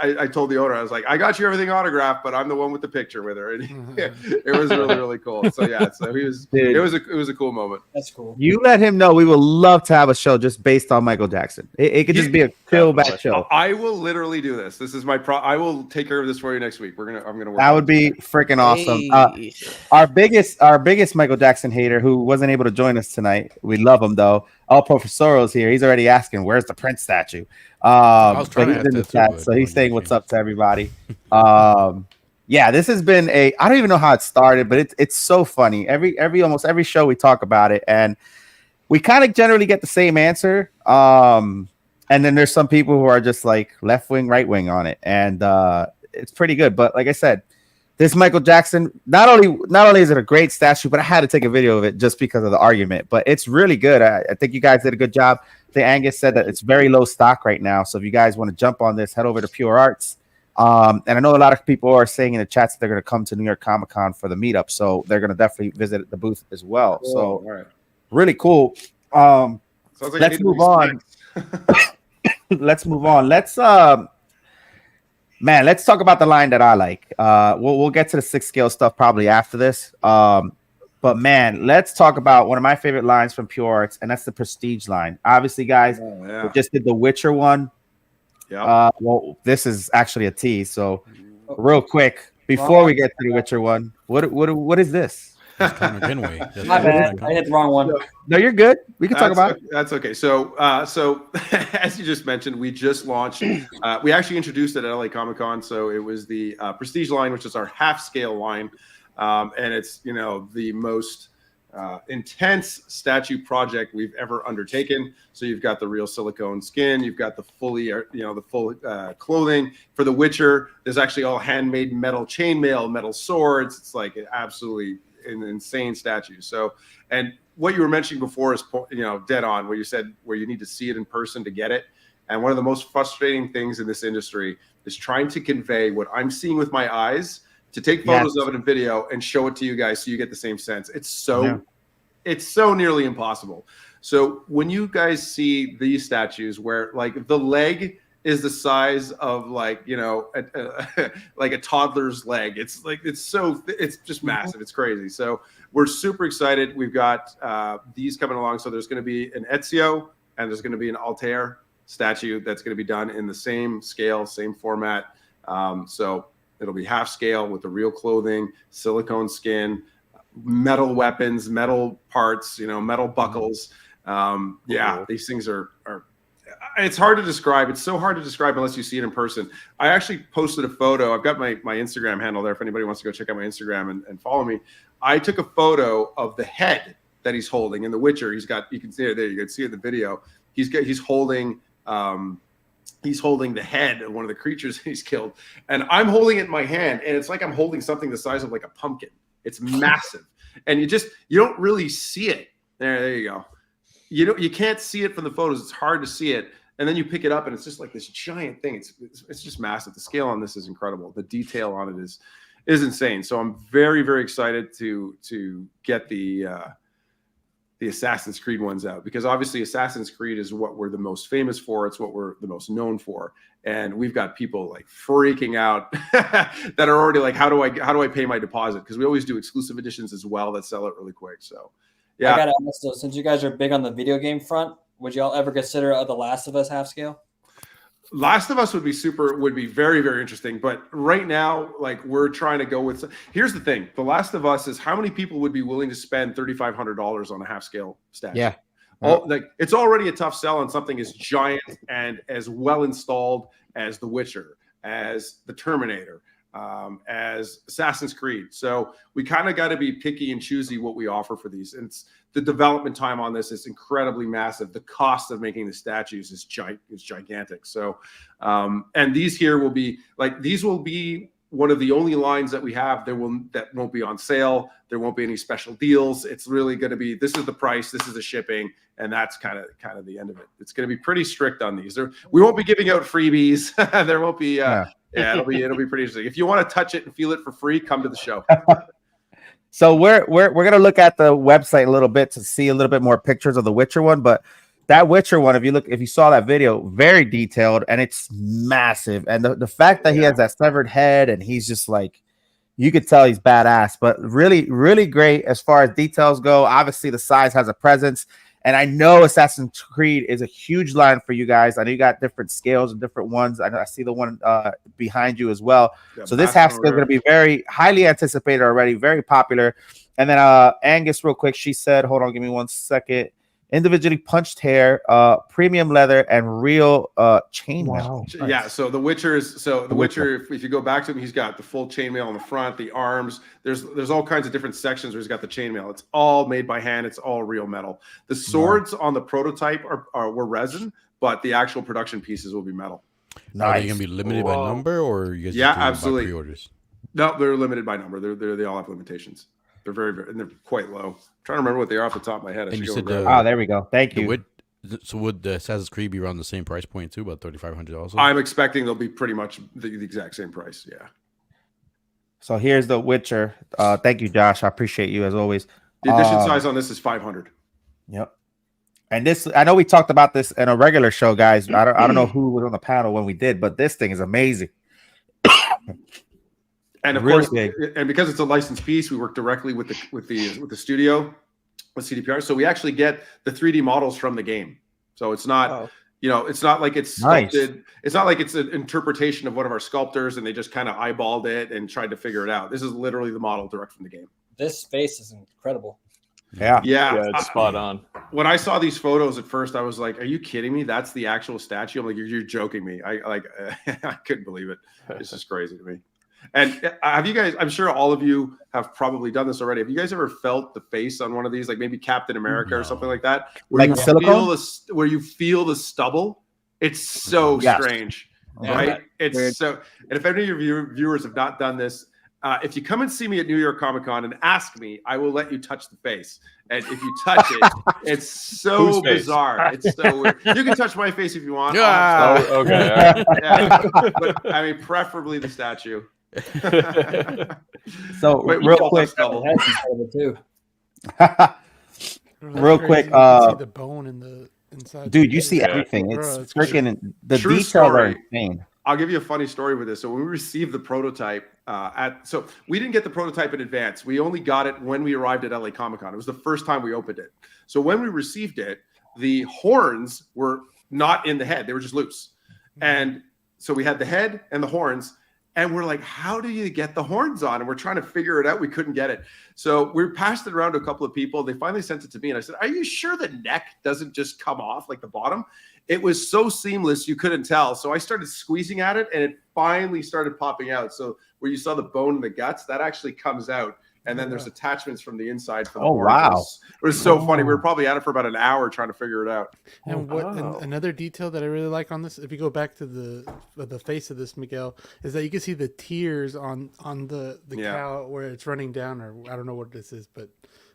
I told the owner, I was like, I got you everything autographed, but I'm the one with the picture with her. And it was really, really cool. So yeah, it was a cool moment. That's cool. You let him know we would love to have a show just based on Michael Jackson. It could just be a chill back show. I will literally do this. This is my I will take care of this for you next week. I'm gonna work. That would be freaking awesome. Our biggest Michael Jackson hater who wasn't able to join us tonight. We love him though. All Professoro's here. He's already asking, "Where's the Prince statue?" But he's in the chat, so he's saying what's up to everybody. Yeah, this has been I don't even know how it started, but it's so funny. Almost every show we talk about it, and we kind of generally get the same answer. And then there's some people who are just like left wing, right wing on it, and it's pretty good. But like I said, this Michael Jackson, not only is it a great statue, but I had to take a video of it just because of the argument. But it's really good. I think you guys did a good job. I think Angus said that it's very low stock right now. So if you guys want to jump on this, head over to PureArts. And I know a lot of people are saying in the chats that they're going to come to New York Comic Con for the meetup. So they're going to definitely visit the booth as well. Cool. So All right. Really cool. Let's move on. Let's move on. Let's talk about the line that I like. We'll get to the 6 scale stuff probably after this. But man, let's talk about one of my favorite lines from PureArts, and that's the Prestige line. Obviously, guys, we just did the Witcher one. Yeah. Well, this is actually a tease. So, real quick, before we get to the Witcher one, what is this? My bad. I hit the wrong one. No, you're good. We can talk about it. That's okay. So as you just mentioned, we just launched. We actually introduced it at LA Comic Con. So it was the Prestige line, which is our half scale line, and it's the most intense statue project we've ever undertaken. So you've got the real silicone skin, you've got the the full clothing for The Witcher. There's actually all handmade metal chainmail, metal swords. It's like absolutely an insane statue. So, and what you were mentioning before is dead on. Where you said where you need to see it in person to get it. And one of the most frustrating things in this industry is trying to convey what I'm seeing with my eyes to take photos of it and video and show it to you guys so you get the same sense. It's so nearly impossible. So when you guys see these statues where like the leg is the size of like, you know, like a toddler's leg. It's like, it's just massive. It's crazy. So we're super excited. We've got these coming along. So there's going to be an Ezio and there's going to be an Altair statue that's going to be done in the same scale, same format. So it'll be half scale with the real clothing, silicone skin, metal weapons, metal parts, you know, metal buckles. These things are it's hard to describe. It's so hard to describe unless you see it in person. I actually posted a photo. I've got my Instagram handle there if anybody wants to go check out my Instagram and follow me. I took a photo of the head that he's holding in The Witcher. He's got, you can see it there. You can see it in the video. He's holding the head of one of the creatures he's killed. And I'm holding it in my hand. And it's like I'm holding something the size of like a pumpkin. It's massive. And you don't really see it. There you go. You can't see it from the photos. It's hard to see it. And then you pick it up and it's just like this giant thing. It's just massive. The scale on this is incredible. The detail on it is insane. So I'm very, very excited to get the Assassin's Creed ones out, because obviously Assassin's Creed is what we're the most famous for. It's what we're the most known for. And we've got people like freaking out that are already like, how do I pay my deposit? Because we always do exclusive editions as well that sell it really quick. So yeah. I gotta ask though, since you guys are big on the video game front, would y'all ever consider The Last of Us half scale? Last of Us would be very, very interesting. But right now, like we're trying to go with, here's the thing. The Last of Us is how many people would be willing to spend $3,500 on a half scale statue? Yeah. Like it's already a tough sell on something as giant and as well installed as The Witcher, as the Terminator, as Assassin's Creed. So we kind of got to be picky and choosy what we offer for these. And the development time on this is incredibly massive. The cost of making the statues is gigantic. So, and these here will be like, these will be one of the only lines that we have that won't be on sale. There won't be any special deals. It's really going to be, this is the price, this is the shipping, and that's kind of the end of it. It's going to be pretty strict on these. We won't be giving out freebies. There won't be, it'll be pretty interesting. If you want to touch it and feel it for free, come to the show. So we're gonna look at the website a little bit to see a little bit more pictures of the Witcher one, but that Witcher one, if you saw that video, very detailed and it's massive. And the fact that he has that severed head and he's just like, you could tell he's badass, but really, really great as far as details go. Obviously, the size has a presence. And I know Assassin's Creed is a huge line for you guys. I know you got different scales and different ones. I see the one behind you as well. Yeah, so this half scale is going to be very highly anticipated already, very popular. And then Angus, real quick, she said, hold on, give me 1 second. Individually punched hair, premium leather, and real chainmail. Wow. Yeah, so the Witcher, if you go back to him, he's got the full chainmail on the front, the arms. There's all kinds of different sections where he's got the chainmail. It's all made by hand. It's all real metal. The swords on the prototype were resin, but the actual production pieces will be metal. Nice. Are they going to be limited by number, or you guys? Yeah, absolutely. Pre-orders? No, they're limited by number. They all have limitations. They're very, very, and they're quite low. I'm trying to remember what they are off the top of my head. There we go. Thank you. So would the Assassin's Creed be around the same price point too, about $3,500 also? I'm expecting they'll be pretty much the exact same price. Yeah. So here's the Witcher. Thank you, Josh. I appreciate you as always. The edition size on this is 500. Yep. And this, I know we talked about this in a regular show, guys. I don't know who was on the panel when we did, but this thing is amazing. And of course, and because it's a licensed piece, we work directly with the studio, with CDPR. So we actually get the 3D models from the game. So it's not, it's not like it's sculpted. Nice. It's not like it's an interpretation of one of our sculptors and they just kind of eyeballed it and tried to figure it out. This is literally the model direct from the game. This space is incredible. Yeah, it's spot on. When I saw these photos at first, I was like, "Are you kidding me? That's the actual statue." I'm like, "You're joking me." I couldn't believe it. It's just crazy to me. And have you guys, I'm sure all of you have probably done this already. Have you guys ever felt the face on one of these, like maybe Captain America or something like that? Where like silicone? Where you feel the stubble? It's so strange, right? It's so, and if any of your viewers have not done this, if you come and see me at New York Comic Con and ask me, I will let you touch the face. And if you touch it, it's so bizarre. It's so weird. You can touch my face if you want. Okay. Yeah. But I mean, preferably the statue. So Wait, real quick, too. real quick, You can see the bone in the inside. dude, you see everything. Bro, It's freaking the True details story. are insane. I'll give you a funny story with this. So when we received the prototype, so we didn't get the prototype in advance. We only got it when we arrived at LA Comic-Con. It was the first time we opened it. So when we received it, the horns were not in the head; they were just loose. And so we had the head and the horns, and we're like, "How do you get the horns on?" And we're trying to figure it out. We couldn't get it. So we passed it around to a couple of people. They finally sent it to me, and I said, "Are you sure the neck doesn't just come off like the bottom?" It was so seamless you couldn't tell. So I started squeezing at it, and it finally started popping out. So where you saw the bone and the guts, that actually comes out. And then there's attachments from the inside. For the horn. Wow. It was so funny. We were probably at it for about an hour trying to figure it out. And another detail that I really like on this, if you go back to the face of this, Miguel, is that you can see the tears on the cow where it's running down, or I don't know what this is, but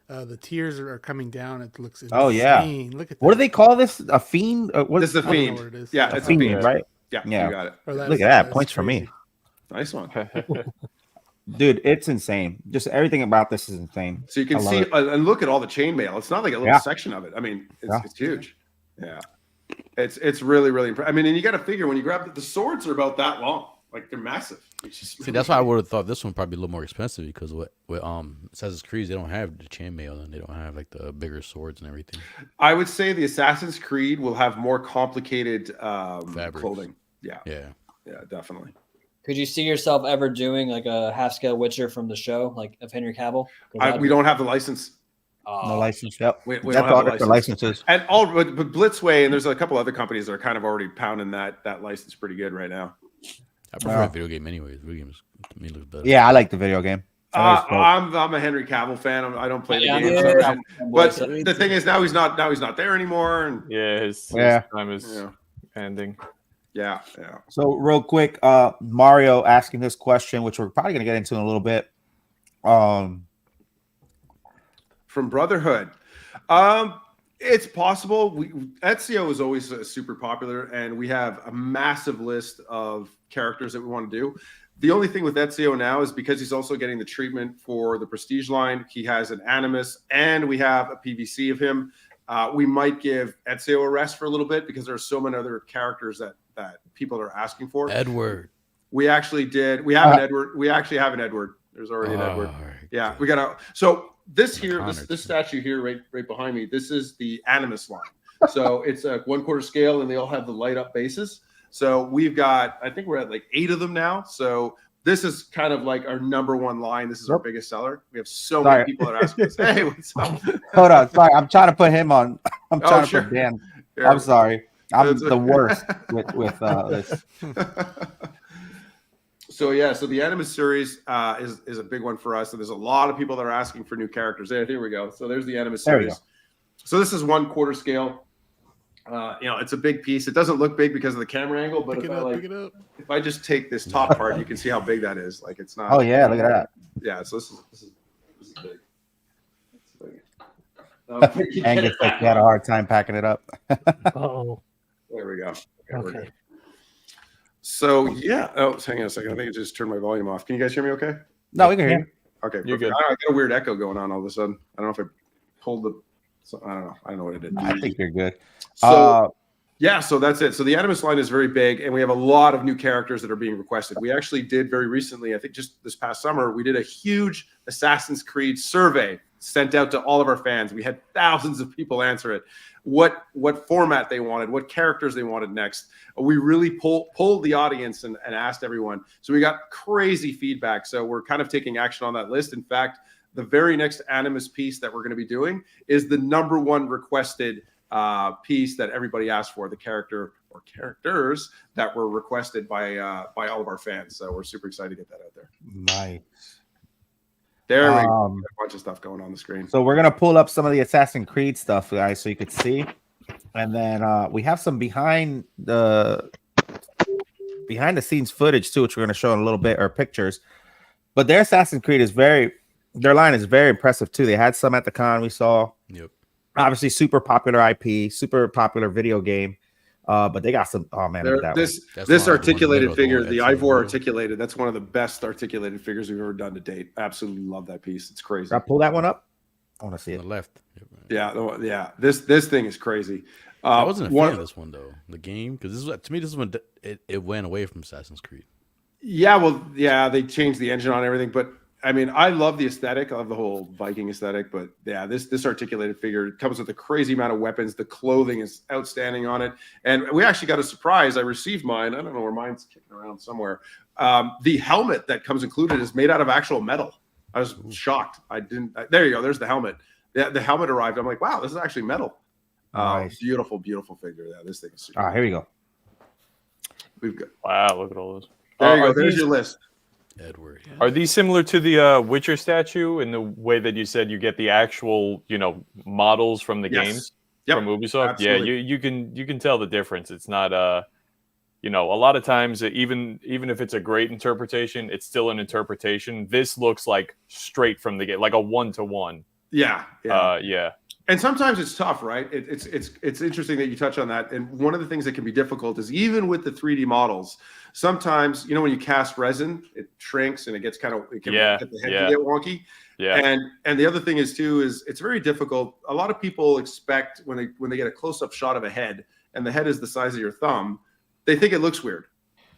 the tears are coming down. It looks insane. Oh yeah. Look at that. What do they call this? A fiend? This is a fiend. What it is. Yeah, A it's fiend, a fiend, right? Yeah, Yeah. you got it. Look at that. Points for me. Nice one. Dude, it's insane. Just everything about this is insane. So you can see and look at all the chainmail. It's not like a little section of it. I mean, it's huge. Yeah, it's really really impressive. I mean, and you got to figure when you grab the swords are about that long. Like they're massive. See, that's why I would have thought this one probably a little more expensive because with Assassin's Creed they don't have the chainmail and they don't have like the bigger swords and everything. I would say the Assassin's Creed will have more complicated clothing. Yeah, definitely. Could you see yourself ever doing like a half-scale Witcher from the show, like of Henry Cavill? We don't have the license. No license. Yep. We That's don't have all the the licenses. And but Blitzway and there's a couple other companies that are kind of already pounding that license pretty good right now. I prefer a video game anyways. Video games to me look better. Yeah, I like the video game. I'm a Henry Cavill fan. I don't play the game, but the thing is now he's not there anymore. And his time is ending. Yeah. So real quick, Mario asking this question, which we're probably gonna get into in a little bit. From Brotherhood. It's possible. Ezio is always super popular, and we have a massive list of characters that we want to do. The only thing with Ezio now is because he's also getting the treatment for the Prestige line, he has an Animus, and we have a PVC of him. We might give Ezio a rest for a little bit because there are so many other characters that people are asking for. Edward. We actually did. We have an Edward. We actually have an Edward. There's already an Edward. Yeah, we got to. So this here, this statue here, right behind me, this is the Animus line. So it's a 1/4 scale, and they all have the light up bases. So we've got, I think we're at like 8 of them now. So this is kind of like our #1 line. This is our biggest seller. We have so many people that are asking us, "Hey, what's up?" Hold on, sorry, I'm trying to put him on. I'm trying to put Dan. Yeah. I'm sorry. I'm the worst with this. So the Animus series is a big one for us, and there's a lot of people that are asking for new characters. There we go. So there's the Animus series. So this is 1/4 scale. It's a big piece. It doesn't look big because of the camera angle, but if I just take this top part, you can see how big that is. Like it's not. Oh yeah, look at that. Yeah. So this is big. Angus like you had a hard time packing it up. Oh. There we go. Okay. So hang on a second. I think I just turned my volume off. Can you guys hear me okay? No, we can hear you. Okay, you're good. I got a weird echo going on all of a sudden. I don't know if I pulled the. So I don't know. I don't know what it did. I think you're good. So so that's it. So the Animus line is very big, and we have a lot of new characters that are being requested. We actually did very recently, I think just this past summer, we did a huge Assassin's Creed survey sent out to all of our fans. We had thousands of people answer it. What format they wanted, what characters they wanted next. We really polled the audience and asked everyone. So we got crazy feedback. So we're kind of taking action on that list. In fact, the very next Animus piece that we're going to be doing is the #1 requested piece that everybody asked for, the character or characters that were requested by all of our fans. So we're super excited to get that out there. Nice. There we go. A bunch of stuff going on the screen. So we're gonna pull up some of the Assassin's Creed stuff, guys, so you could see. And then we have some behind the scenes footage too, which we're gonna show in a little bit, or pictures. But their Assassin's Creed their line is very impressive too. They had some at the con we saw. Yep. Obviously, super popular IP, super popular video game. But they got some. Oh man, look at that this articulated figure, the Ivor articulated. That's one of the best articulated figures we've ever done to date. Absolutely love that piece. It's crazy. Can I pull that one up? I want to see it. On the left. Yeah. This thing is crazy. I wasn't a fan of this one though. The game, because to me, this is when it went away from Assassin's Creed. Yeah, well, yeah, they changed the engine on everything, but I mean, I love the aesthetic. I love the whole Viking aesthetic, but yeah, this articulated figure comes with a crazy amount of weapons. The clothing is outstanding on it, and we actually got a surprise. I received mine. I don't know where mine's kicking around somewhere. The helmet that comes included is made out of actual metal. I was shocked. There you go. There's the helmet. The helmet arrived. I'm like, wow, this is actually metal. Nice. Beautiful figure. Yeah, this thing is super. All right, here we go. We've got. Wow, look at all those. There you go. There's your list. Edward. Are these similar to the Witcher statue in the way that you said you get the actual, models from the games from Ubisoft? Absolutely. Yeah, you can tell the difference. It's not a lot of times even if it's a great interpretation, it's still an interpretation. This looks like straight from the game, like a 1-to-1. Yeah. Yeah. And sometimes it's tough, right? It's interesting that you touch on that. And one of the things that can be difficult is even with the 3D models, sometimes, when you cast resin, it shrinks and it gets it can get the head to get wonky. Yeah. And the other thing is it's very difficult. A lot of people expect when they get a close-up shot of a head and the head is the size of your thumb, they think it looks weird.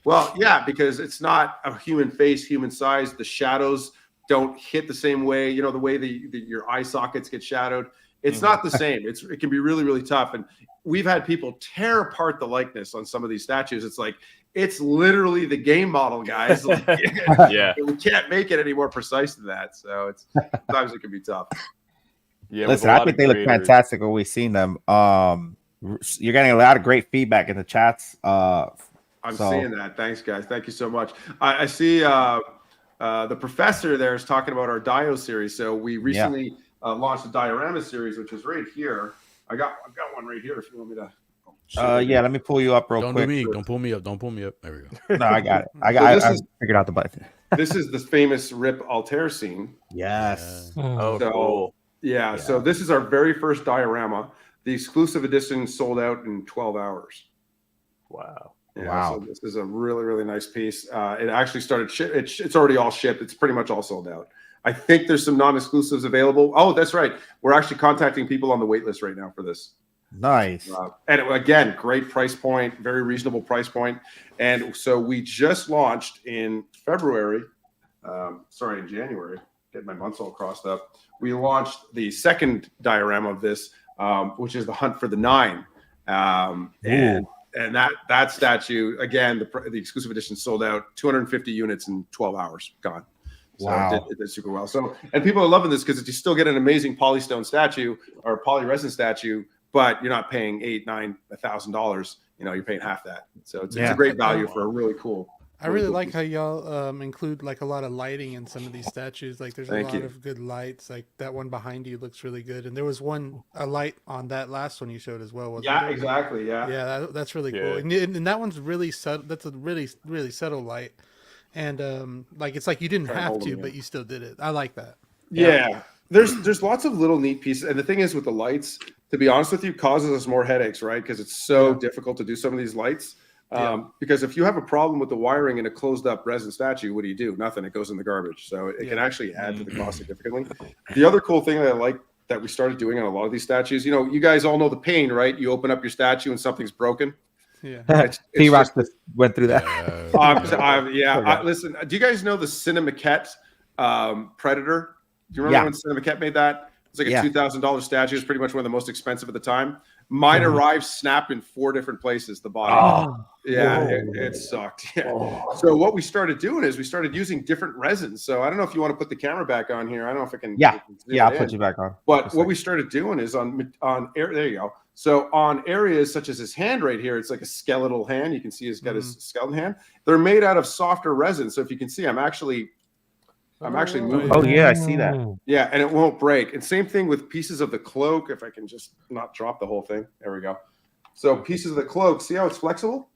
Well, yeah, because it's not a human face, human size. The shadows don't hit the same way, the way your eye sockets get shadowed. It's not the same. It can be really, really tough. And we've had people tear apart the likeness on some of these statues. It's like, it's literally the game model, guys. Like, yeah. We can't make it any more precise than that. So sometimes it can be tough. Yeah. Listen, I think they look fantastic when we've seen them. You're getting a lot of great feedback in the chats. I'm seeing that. Thanks, guys. Thank you so much. I see the professor there is talking about our Dio series. So we recently launched the diorama series, which is right here. I've got one right here if you want me to. Yeah, let me pull you up real quick. Don't pull me up. Don't pull me up. There we go. No, I got it. I figured out the button. This is the famous Rip Altair scene. Yes. Cool. Yeah, so this is our very first diorama. The exclusive edition sold out in 12 hours. Wow. Yeah, wow. So this is a really, really nice piece. It actually started it's already all shipped. It's pretty much all sold out. I think there's some non-exclusives available. Oh, that's right. We're actually contacting people on the wait list right now for this. Nice. And again, great price point, very reasonable price point. And so we just launched in January. Get my months all crossed up. We launched the second diorama of this, which is the Hunt for the Nine. And that statue, again, the exclusive edition sold out 250 units in 12 hours, gone. So wow. it did super well. So, and people are loving this because you still get an amazing polystone statue or polyresin statue, but you're not paying $8,000-$9,000. You're paying half that. So it's a great value for a really cool. I really like how y'all include like a lot of lighting in some of these statues. Like there's a lot of good lights. Like that one behind you looks really good. And there was a light on that last one you showed as well. Wasn't there? Exactly. Yeah. Yeah, that's really cool. And that one's really subtle. That's a really, really subtle light. And like it's like you didn't have to, but you still did it. I like that. Yeah. There's lots of little neat pieces. And the thing is with the lights, to be honest with you, causes us more headaches, right? Because it's so difficult to do some of these lights. Because if you have a problem with the wiring in a closed up resin statue, what do? Nothing. It goes in the garbage. So it can actually add to the cost significantly. The other cool thing that I like that we started doing on a lot of these statues, you guys all know the pain, right? You open up your statue and something's broken. Yeah. T-Rock just went through that. Listen, do you guys know the Cinemaquette Predator? Do you remember when Cinemaquette made that? It's like a $2,000 statue. It's pretty much one of the most expensive at the time. Mine arrived snapped in 4 different places, the body. It sucked. Yeah. So what we started doing is we started using different resins. So I don't know if you want to put the camera back on here. I don't know if I can. I'll put you back on. But what we started doing is on air. There you go. So on areas such as his hand right here, it's like a skeletal hand. You can see he's got his skeleton hand. They're made out of softer resin. So if you can see, I'm actually moving. Oh yeah, I see that. Yeah, and it won't break. And same thing with pieces of the cloak. If I can just not drop the whole thing. There we go. So pieces of the cloak, see how it's flexible?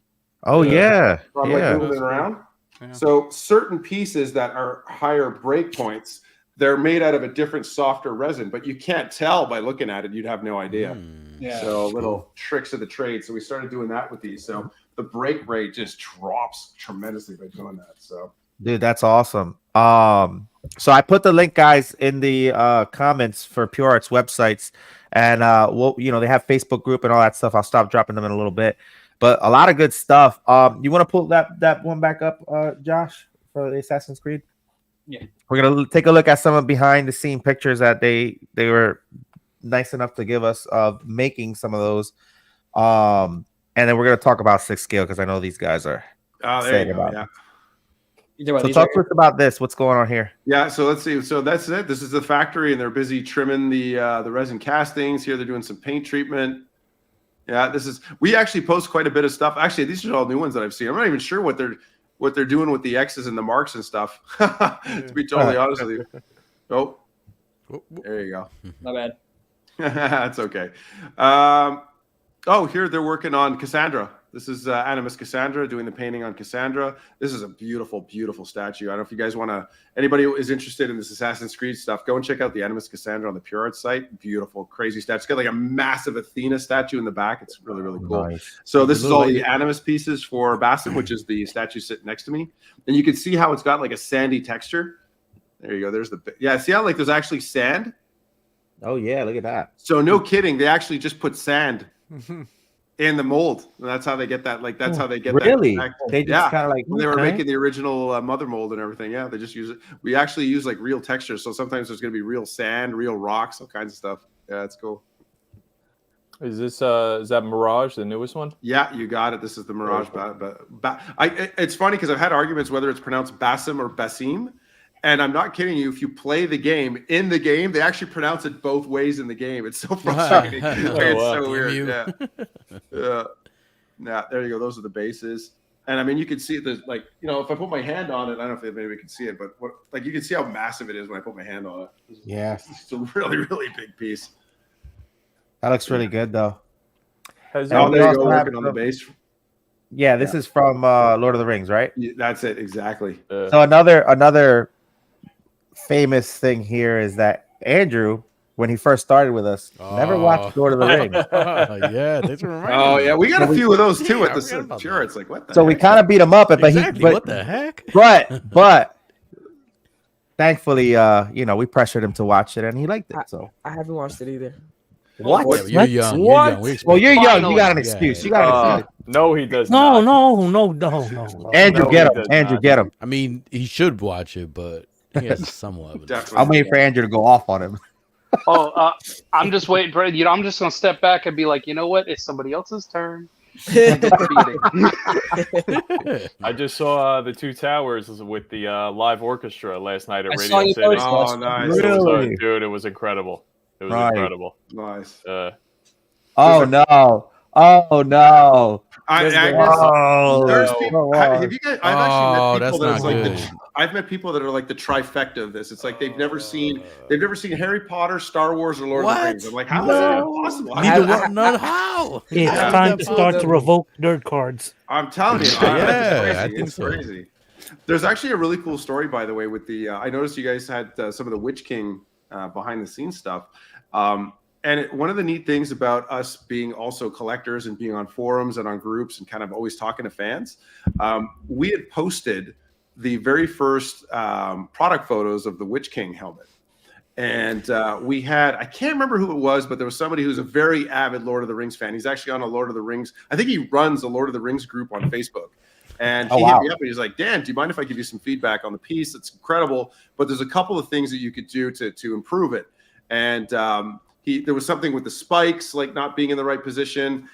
Oh yeah. I'm like moving it around. Yeah. So certain pieces that are higher break points, they're made out of a different, softer resin, but you can't tell by looking at it. You'd have no idea. Yeah. So little tricks of the trade. So we started doing that with these. So the break rate just drops tremendously by doing that. So dude, that's awesome. So I put the link, guys, in the comments for PureArts websites, and they have Facebook group and all that stuff. I'll stop dropping them in a little bit, but a lot of good stuff. You want to pull that one back up, Josh, for the Assassin's Creed? Yeah. We're gonna take a look at some of behind the scene pictures that they were nice enough to give us of making some of those. And then we're gonna talk about 6 scale because I know these guys are excited about it. So talk to us about this. What's going on here? Yeah, so let's see. So that's it. This is the factory, and they're busy trimming the resin castings. Here they're doing some paint treatment. Yeah, we actually post quite a bit of stuff. Actually, these are all new ones that I've seen. I'm not even sure what they're doing with the X's and the marks and stuff. To be totally honest with you. Oh, there you go. My bad. That's okay. Here they're working on Cassandra. This is Animus Cassandra doing the painting on Cassandra. This is a beautiful, beautiful statue. I don't know if you guys want to, anybody who is interested in this Assassin's Creed stuff, go and check out the Animus Cassandra on the PureArts site. Beautiful, crazy statue. It's got like a massive Athena statue in the back. It's really, really cool. Nice. So this is all the Animus pieces for Basim, which is the statue sitting next to me. And you can see how it's got like a sandy texture. There you go. There's see how like there's actually sand? Oh yeah, look at that. So no kidding, they actually just put sand in the mold. And that's how they get that. Like that's how they get really? That. They just kind of like when they were making the original mother mold and everything. Yeah, they just use it. We actually use like real textures. So sometimes there's going to be real sand, real rocks, all kinds of stuff. Yeah, it's cool. Is that Mirage, the newest one? Yeah, you got it. This is the Mirage. It's funny because I've had arguments whether it's pronounced Basim or Basim. And I'm not kidding you. If you play the game, they actually pronounce it both ways in the game. It's so frustrating. It's so weird. Yeah. Yeah. There you go. Those are the bases. And I mean, you can see it. There's like, if I put my hand on it, I don't know if maybe we can see it, but you can see how massive it is when I put my hand on it. Yeah. It's a really, really big piece. That looks really good, though. There you go, working on the base. Yeah, this is from Lord of the Rings, right? Yeah, that's it, exactly. So another famous thing here is that Andrew, when he first started with us, never watched Lord of the Rings. Yeah, thanks for reminding me. Oh yeah, we got a few of those too at the PureArts. Like what? So we kind of beat him up, but what the heck? But thankfully, we pressured him to watch it, and he liked it. So I haven't watched it either. What? You're young. What? Well, you're young. You got an excuse. You got an excuse. No, he does not. No. Andrew, get him. Andrew, get him. I mean, he should watch it, but he has somewhat of it. I'm waiting for Andrew to go off on him. I'm just waiting for I'm just gonna step back and be like, you know what? It's somebody else's turn. I just saw the Two Towers with the live orchestra last night at I Radio City. Oh, nice. Really? Dude, it was incredible. It was incredible. Nice. Oh no! I guess there's people. Have you guys? I've actually met people that it's like I've met people that are like the trifecta of this. It's like they've never seen Harry Potter, Star Wars, or Lord of the Rings. I'm like, how is that possible? How? It's time to start to revoke nerd cards. I'm telling you, I think it's so. crazy. There's actually a really cool story, by the way, with the. I noticed you guys had some of the Witch King behind the scenes stuff. And one of the neat things about us being also collectors and being on forums and on groups and kind of always talking to fans, we had posted the very first product photos of the Witch King helmet. And we had, I can't remember who it was, but there was somebody who's a very avid Lord of the Rings fan. He's actually on a Lord of the Rings. I think he runs a Lord of the Rings group on Facebook. And he hit me up and he's like, Dan, do you mind if I give you some feedback on the piece? It's incredible, but there's a couple of things that you could do to improve it. And there was something with the spikes, like not being in the right position.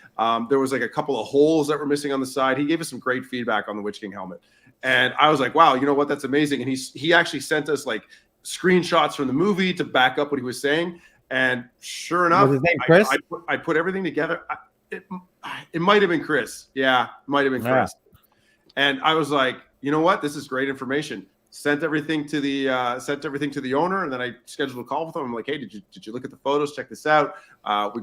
There was like a couple of holes that were missing on the side. He gave us some great feedback on the Witch King helmet. And I was like, wow, you know what? That's amazing. And he actually sent us like screenshots from the movie to back up what he was saying. And sure enough, was his name Chris? I put everything together. It might have been Chris. Yeah, it might have been Chris. And I was like, you know what? This is great information. Sent everything to the owner, and then I scheduled a call with him. I'm like, hey, did you look at the photos? Check this out.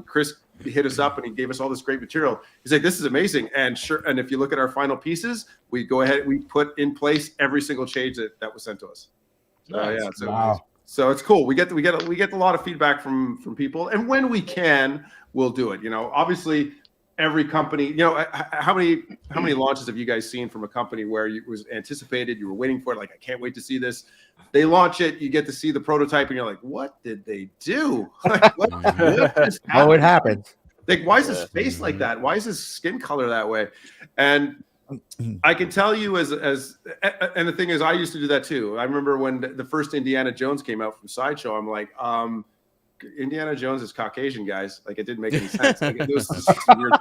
Chris hit us up and he gave us all this great material. He's like, this is amazing. And sure, and if you look at our final pieces, we put in place every single change that was sent to us. So, Nice. yeah, so So it's cool. We get a lot of feedback from people, and when we can, we'll do it. You know, obviously, every company. You know, how many launches have you guys seen from a company where it was anticipated, you were waiting for it, like I can't wait to see this. They launch it, you get to see the prototype, and you're like, what did they do? Like, what just happened? Oh, it happens. Like, why is his face like that? Why is his skin color that way? And I can tell you and the thing is, I used to do that too. I remember when the first Indiana Jones came out from Sideshow, I'm like, Indiana Jones is Caucasian, guys. Like, it didn't make any sense. Like, it was just weird.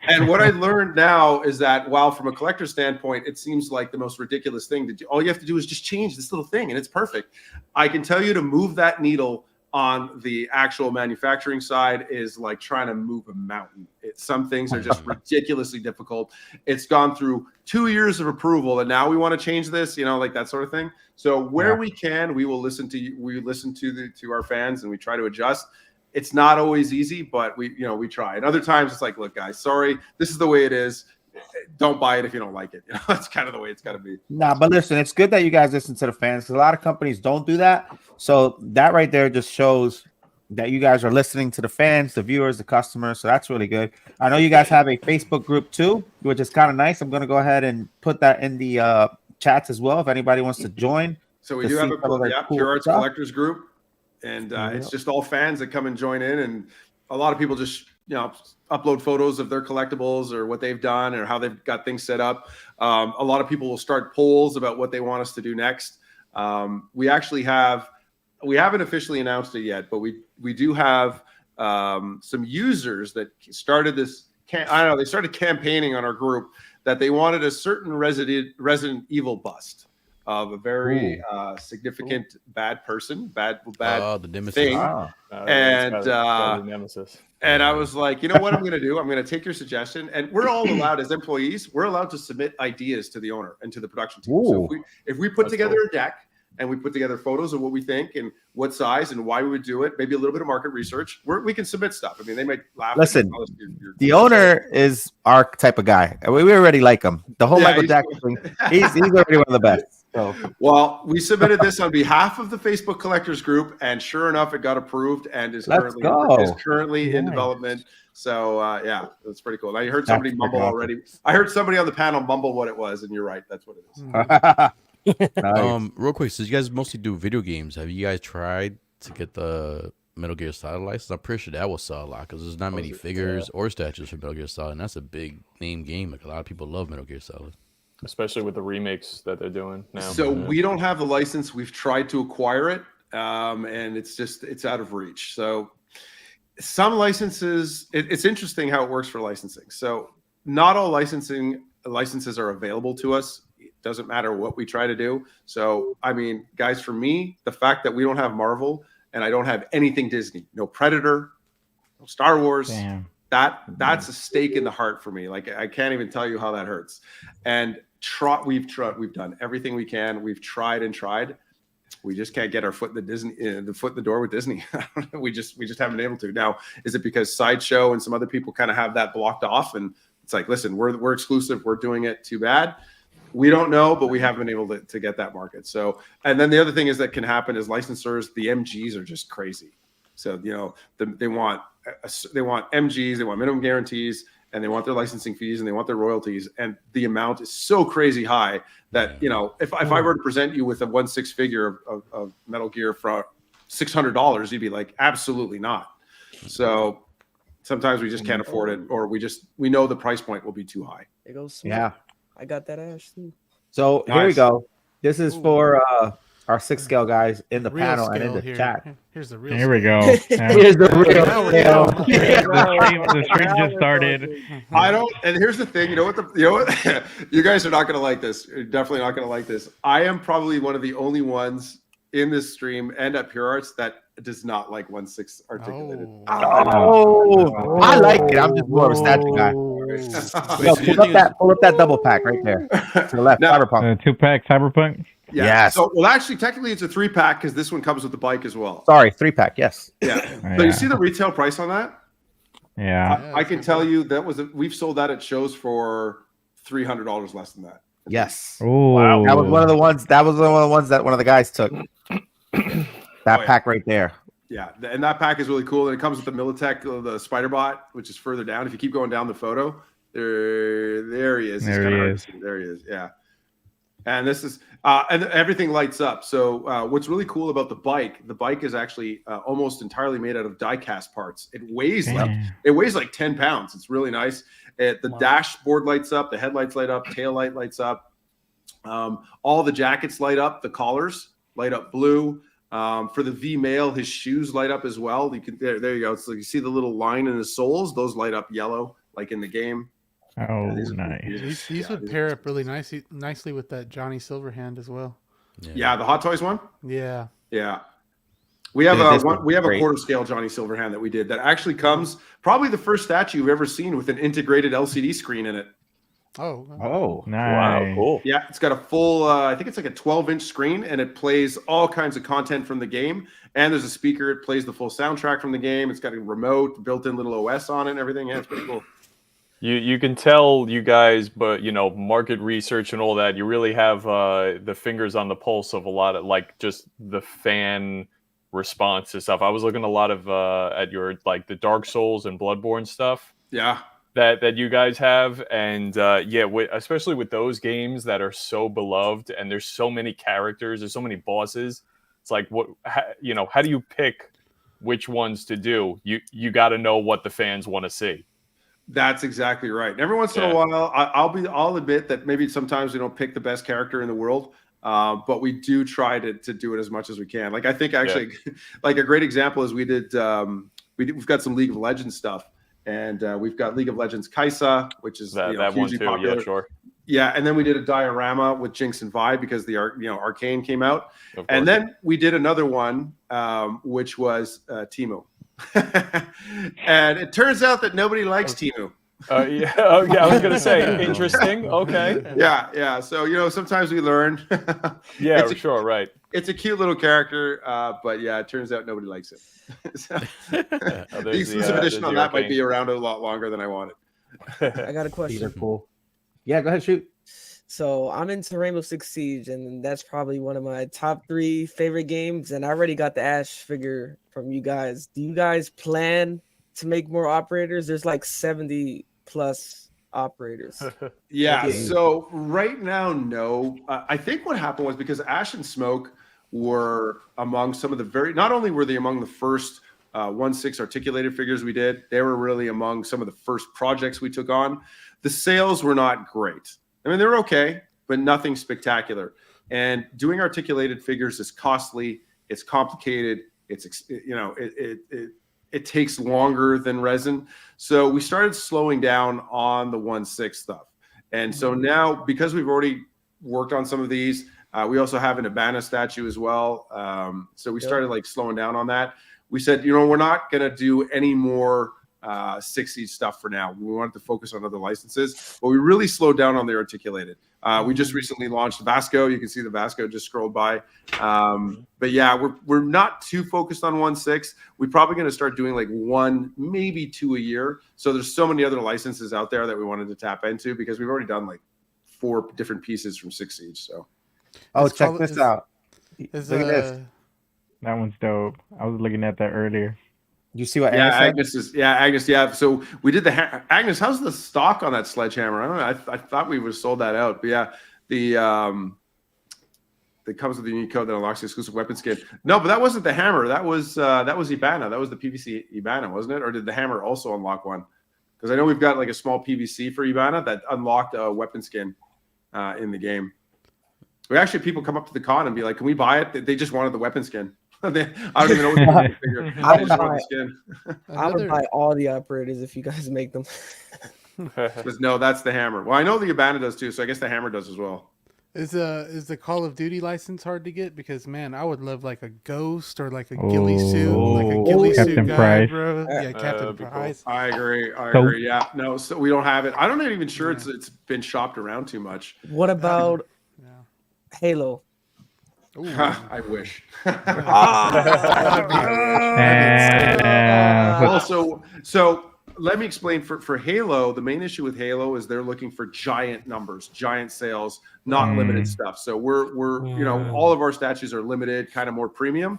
And what I learned now is that while from a collector standpoint, it seems like the most ridiculous thing to do, all you have to do is just change this little thing and it's perfect. I can tell you to move that needle on the actual manufacturing side is like trying to move a mountain. Some things are just ridiculously difficult. It's gone through 2 years of approval, and now we want to change this, you know, like that sort of thing. So where we can, we will listen to you. We listen to our fans, and we try to adjust. It's not always easy, but we try. And other times it's like, look, guys, sorry, this is the way it is. Don't buy it if you don't like it. You know, that's kind of the way it's got to be. Nah, but listen, it's good that you guys listen to the fans, because a lot of companies don't do that. So that right there just shows that you guys are listening to the fans, the viewers, the customers. So that's really good. I know you guys have a Facebook group too, which is kind of nice. I'm going to go ahead and put that in the chats as well if anybody wants to join. So we do have a PureArts collectors group, and it's just all fans that come and join in, and a lot of people just upload photos of their collectibles or what they've done or how they've got things set up. A lot of people will start polls about what they want us to do next. We haven't officially announced it yet, but we do have some users that started this. They started campaigning on our group that they wanted a certain Resident Evil bust of a very significant bad person, bad the nemesis thing, and nemesis. And I was like, you know what I'm going to do? I'm going to take your suggestion, and we're all allowed as employees. We're allowed to submit ideas to the owner and to the production team. Ooh. So if we put together a deck and we put together photos of what we think and what size and why we would do it, maybe a little bit of market research, we can submit stuff. I mean, they might laugh. Listen, the owner is our type of guy. We already like him. The whole Michael Jackson thing, he's already one of the best. So. Well, we submitted this on behalf of the Facebook collectors group, and sure enough, it got approved and is currently in development. So yeah, that's pretty cool. I heard somebody mumble already. I heard somebody on the panel mumble what it was, and you're right. That's what it is. Nice. Real quick, so you guys mostly do video games. Have you guys tried to get the Metal Gear Solid license? I'm pretty sure that will sell a lot because there's not many figures or statues for Metal Gear Solid, and that's a big name game. Like, a lot of people love Metal Gear Solid, especially with the remakes that they're doing now. So we don't have the license. We've tried to acquire it, and it's out of reach. So some licenses, it's interesting how it works for licensing. So not all licenses are available to us. Doesn't matter what we try to do. So, I mean, guys, for me, the fact that we don't have Marvel and I don't have anything Disney, no Predator, no Star Wars, that's a stake in the heart for me. Like, I can't even tell you how that hurts. And we've done everything we can. We've tried and tried. We just can't get our foot in the door with Disney. we just haven't been able to. Now, is it because Sideshow and some other people kind of have that blocked off? And it's like, listen, we're exclusive. We're doing it. Too bad. We don't know, but we haven't been able to get that market. So, and then the other thing is that can happen is licensors, the MGs are just crazy. So, they want MGs, they want minimum guarantees, and they want their licensing fees and they want their royalties. And the amount is so crazy high that, if I were to present you with a 1/6 figure of Metal Gear for $600, you'd be like, absolutely not. So sometimes we just can't afford it, or we know the price point will be too high. It goes. Yeah. I got that ash too. So here we go. This is for our 6 scale guys in the panel and in the chat. Here's the real. Here we go. Here's the real scale. The stream just started. I don't. And here's the thing. You know what? You guys are not going to like this. You're definitely not going to like this. I am probably one of the only ones in this stream and at PureArts that does not like 1/6 articulated. Oh, I like it. I'm just more of a statue guy. Pull up that double pack right there to the left. Cyberpunk. 2-pack Cyberpunk. Yeah. Yes. So, well, actually, technically, it's a 3-pack because this one comes with the bike as well. Sorry, 3-pack. Yes. Yeah. So you see the retail price on that? Yeah. I can tell you that we've sold that at shows for $300 less than that. Yes. Oh, wow. That was one of the ones. That was one of the ones that one of the guys took. That Oh, yeah. pack right there. Yeah, and that pack is really cool. And it comes with the Militech, the Spider Bot, which is further down. If you keep going down the photo, there he is. It's kind of hard to see. There he is. Yeah. And this is and everything lights up. So what's really cool about the bike is actually almost entirely made out of die-cast parts. It weighs like 10 pounds. It's really nice. The dashboard lights up, the headlights light up, tail light lights up. All the jackets light up, the collars light up blue. For the V male, his shoes light up as well. You can there you go. So you see the little line in his soles; those light up yellow, like in the game. Oh, nice. These would pair up really nicely with that Johnny Silverhand as well. Yeah, the Hot Toys one. Yeah. We have a quarter scale Johnny Silverhand that we did that actually comes probably the first statue you've ever seen with an integrated LCD screen in it. Oh, nice. Wow, cool. Yeah, it's got a full, I think it's like a 12-inch screen, and it plays all kinds of content from the game. And there's a speaker. It plays the full soundtrack from the game. It's got a remote, built-in little OS on it and everything. Yeah, it's pretty cool. You can tell you guys, but market research and all that, you really have the fingers on the pulse of a lot of like just the fan response to stuff. I was looking a lot of at your like the Dark Souls and Bloodborne stuff. Yeah. That you guys have, and especially with those games that are so beloved, and there's so many characters, there's so many bosses. It's like how do you pick which ones to do? You got to know what the fans want to see. That's exactly right. And every once in a while, I'll admit that maybe sometimes we don't pick the best character in the world, but we do try to do it as much as we can. Like I think actually, like a great example is we've got some League of Legends stuff. And we've got League of Legends Kaisa, which is that hugely one too. popular. Yeah, sure. Yeah, and then we did a diorama with Jinx and Vi because the Arcane came out, and then we did another one, which was Temu, and it turns out that nobody likes Temu. Yeah, I was gonna say interesting. Okay. Yeah. So sometimes we learn. Yeah, sure, right. It's a cute little character, but yeah, it turns out nobody likes it. The exclusive edition on that might be around a lot longer than I wanted. I got a question. These are cool. Yeah, go ahead, shoot. So I'm into Rainbow Six Siege, and that's probably one of my top 3 favorite games. And I already got the Ash figure from you guys. Do you guys plan to make more operators? There's like 70 plus operators. Yeah. So right now, no. I think what happened was because Ash and Smoke were among some of the not only were they among the first 1/6 articulated figures we did, they were really among some of the first projects we took on. The sales were not great. I mean, they were okay, but nothing spectacular. And doing articulated figures is costly. It's complicated. It takes longer than resin. So we started slowing down on the 1/6 stuff. And so now, because we've already worked on some of these, we also have an Ibana statue as well. So we started like slowing down on that. We said, we're not going to do any more 6E stuff for now. We wanted to focus on other licenses, but we really slowed down on the articulated. We just recently launched Vasco. You can see the Vasco just scrolled by. But yeah, we're not too focused on 1/6. We're probably going to start doing like 1, maybe 2 a year. So there's so many other licenses out there that we wanted to tap into because we've already done like 4 different pieces from 6 Siege. So. Oh, check this out. Look at this. That one's dope. I was looking at that earlier. You see what Agnes is? Yeah, Agnes. Yeah. So we did the Agnes. How's the stock on that sledgehammer? I don't know. I thought we would have sold that out, but yeah, that comes with the unique code that unlocks the exclusive weapon skin. No, but that wasn't the hammer. That was Ibana. That was the PVC Ibana, wasn't it? Or did the hammer also unlock one? Because I know we've got like a small PVC for Ibana that unlocked a weapon skin in the game. We actually people come up to the con and be like, "Can we buy it?" They just wanted the weapon skin. I don't even know what the figure. I would buy all the operators if you guys make them. No, that's the hammer. Well, I know the Ibana does too, so I guess the hammer does as well. Is the Call of Duty license hard to get? Because man, I would love like a Ghost or like a ghillie suit, like a ghillie suit Captain guy, Price. bro. Yeah, Captain Price. Cool. I agree. Yeah, no, so we don't have it. I'm not even sure it's been shopped around too much. What about Halo? I wish. So let me explain. For Halo, the main issue with Halo is they're looking for giant numbers, giant sales, not limited stuff. So we're all of our statues are limited, kind of more premium.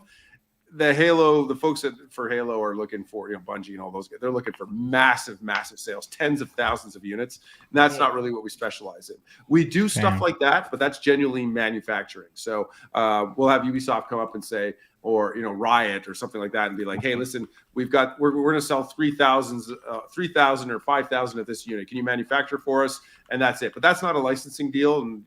the Halo, the folks for Halo are looking for, Bungie and all those guys. They're looking for massive sales, tens of thousands of units. And that's not really what we specialize in. We do stuff like that, but that's genuinely manufacturing. So we'll have Ubisoft come up and say, or Riot or something like that, and be like, hey, listen, we're going to sell 3,000 or 5,000 of this unit. Can you manufacture for us? And that's it. But that's not a licensing deal, and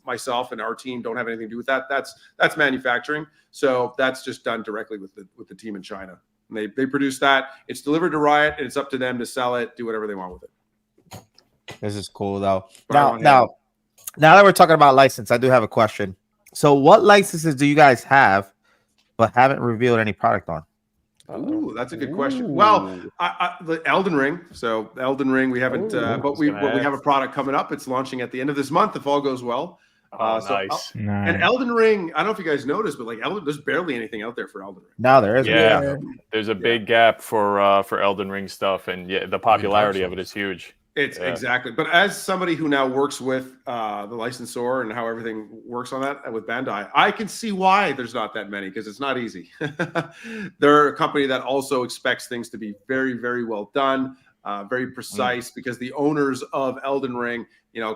myself and our team don't have anything to do with that. That's manufacturing. So that's just done directly with the team in China. And they produce that. It's delivered to Riot, and it's up to them to sell it, do whatever they want with it. This is cool though. Now that we're talking about license, I do have a question. So what licenses do you guys have but haven't revealed any product on? Ooh, that's a good question. Well, the Elden Ring. So Elden Ring, we haven't, but we have a product coming up. It's launching at the end of this month if all goes well. Nice. And Elden Ring, I don't know if you guys noticed, but there's barely anything out there for Elden Ring. No, there isn't. Yeah, there's a big gap for Elden Ring stuff, and the popularity of it is huge. It's exactly. But as somebody who now works with the licensor and how everything works on that with Bandai, I can see why there's not that many, because it's not easy. They're a company that also expects things to be very, very well done, very precise, because the owners of Elden Ring,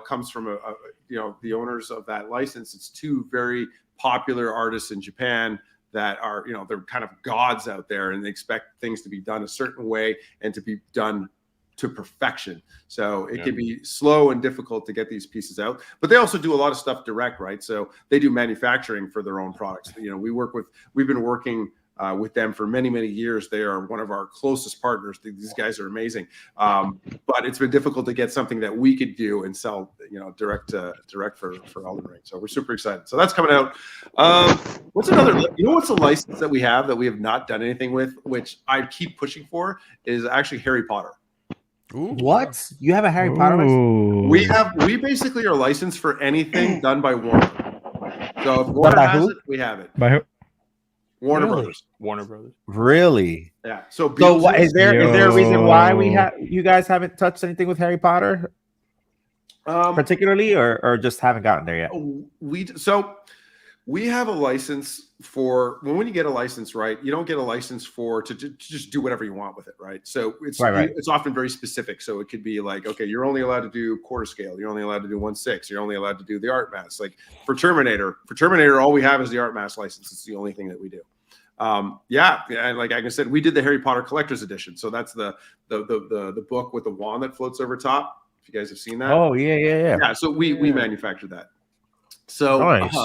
comes from the owners of that license. It's two very popular artists in Japan that are, they're kind of gods out there, and they expect things to be done a certain way and to be done to perfection. So it can be slow and difficult to get these pieces out, but they also do a lot of stuff direct, right? So they do manufacturing for their own products. We've been working with them for many, many years. They are one of our closest partners. These guys are amazing. But it's been difficult to get something that we could do and sell, direct for Elden Ring. So we're super excited. So that's coming out. What's another, what's a license that we have not done anything with, which I keep pushing for, is actually Harry Potter. Ooh. What? You have a Harry Potter license? We basically are licensed for anything done by Warner. So if Warner has it, we have it. By who? Warner Brothers. Warner Brothers. Really? Yeah. So is there a reason why you guys haven't touched anything with Harry Potter, particularly, or just haven't gotten there yet? We have a license for when you get a license, right? You don't get a license to just do whatever you want with it, right? So it's often very specific. So it could be like, okay, you're only allowed to do quarter scale. You're only allowed to do 1/6. You're only allowed to do the art mask. Like for Terminator, all we have is the art mask license. It's the only thing that we do. And like I said, we did the Harry Potter Collector's Edition. So that's the book with the wand that floats over top. If you guys have seen that. Oh yeah. Yeah. So we manufactured that. So. Nice.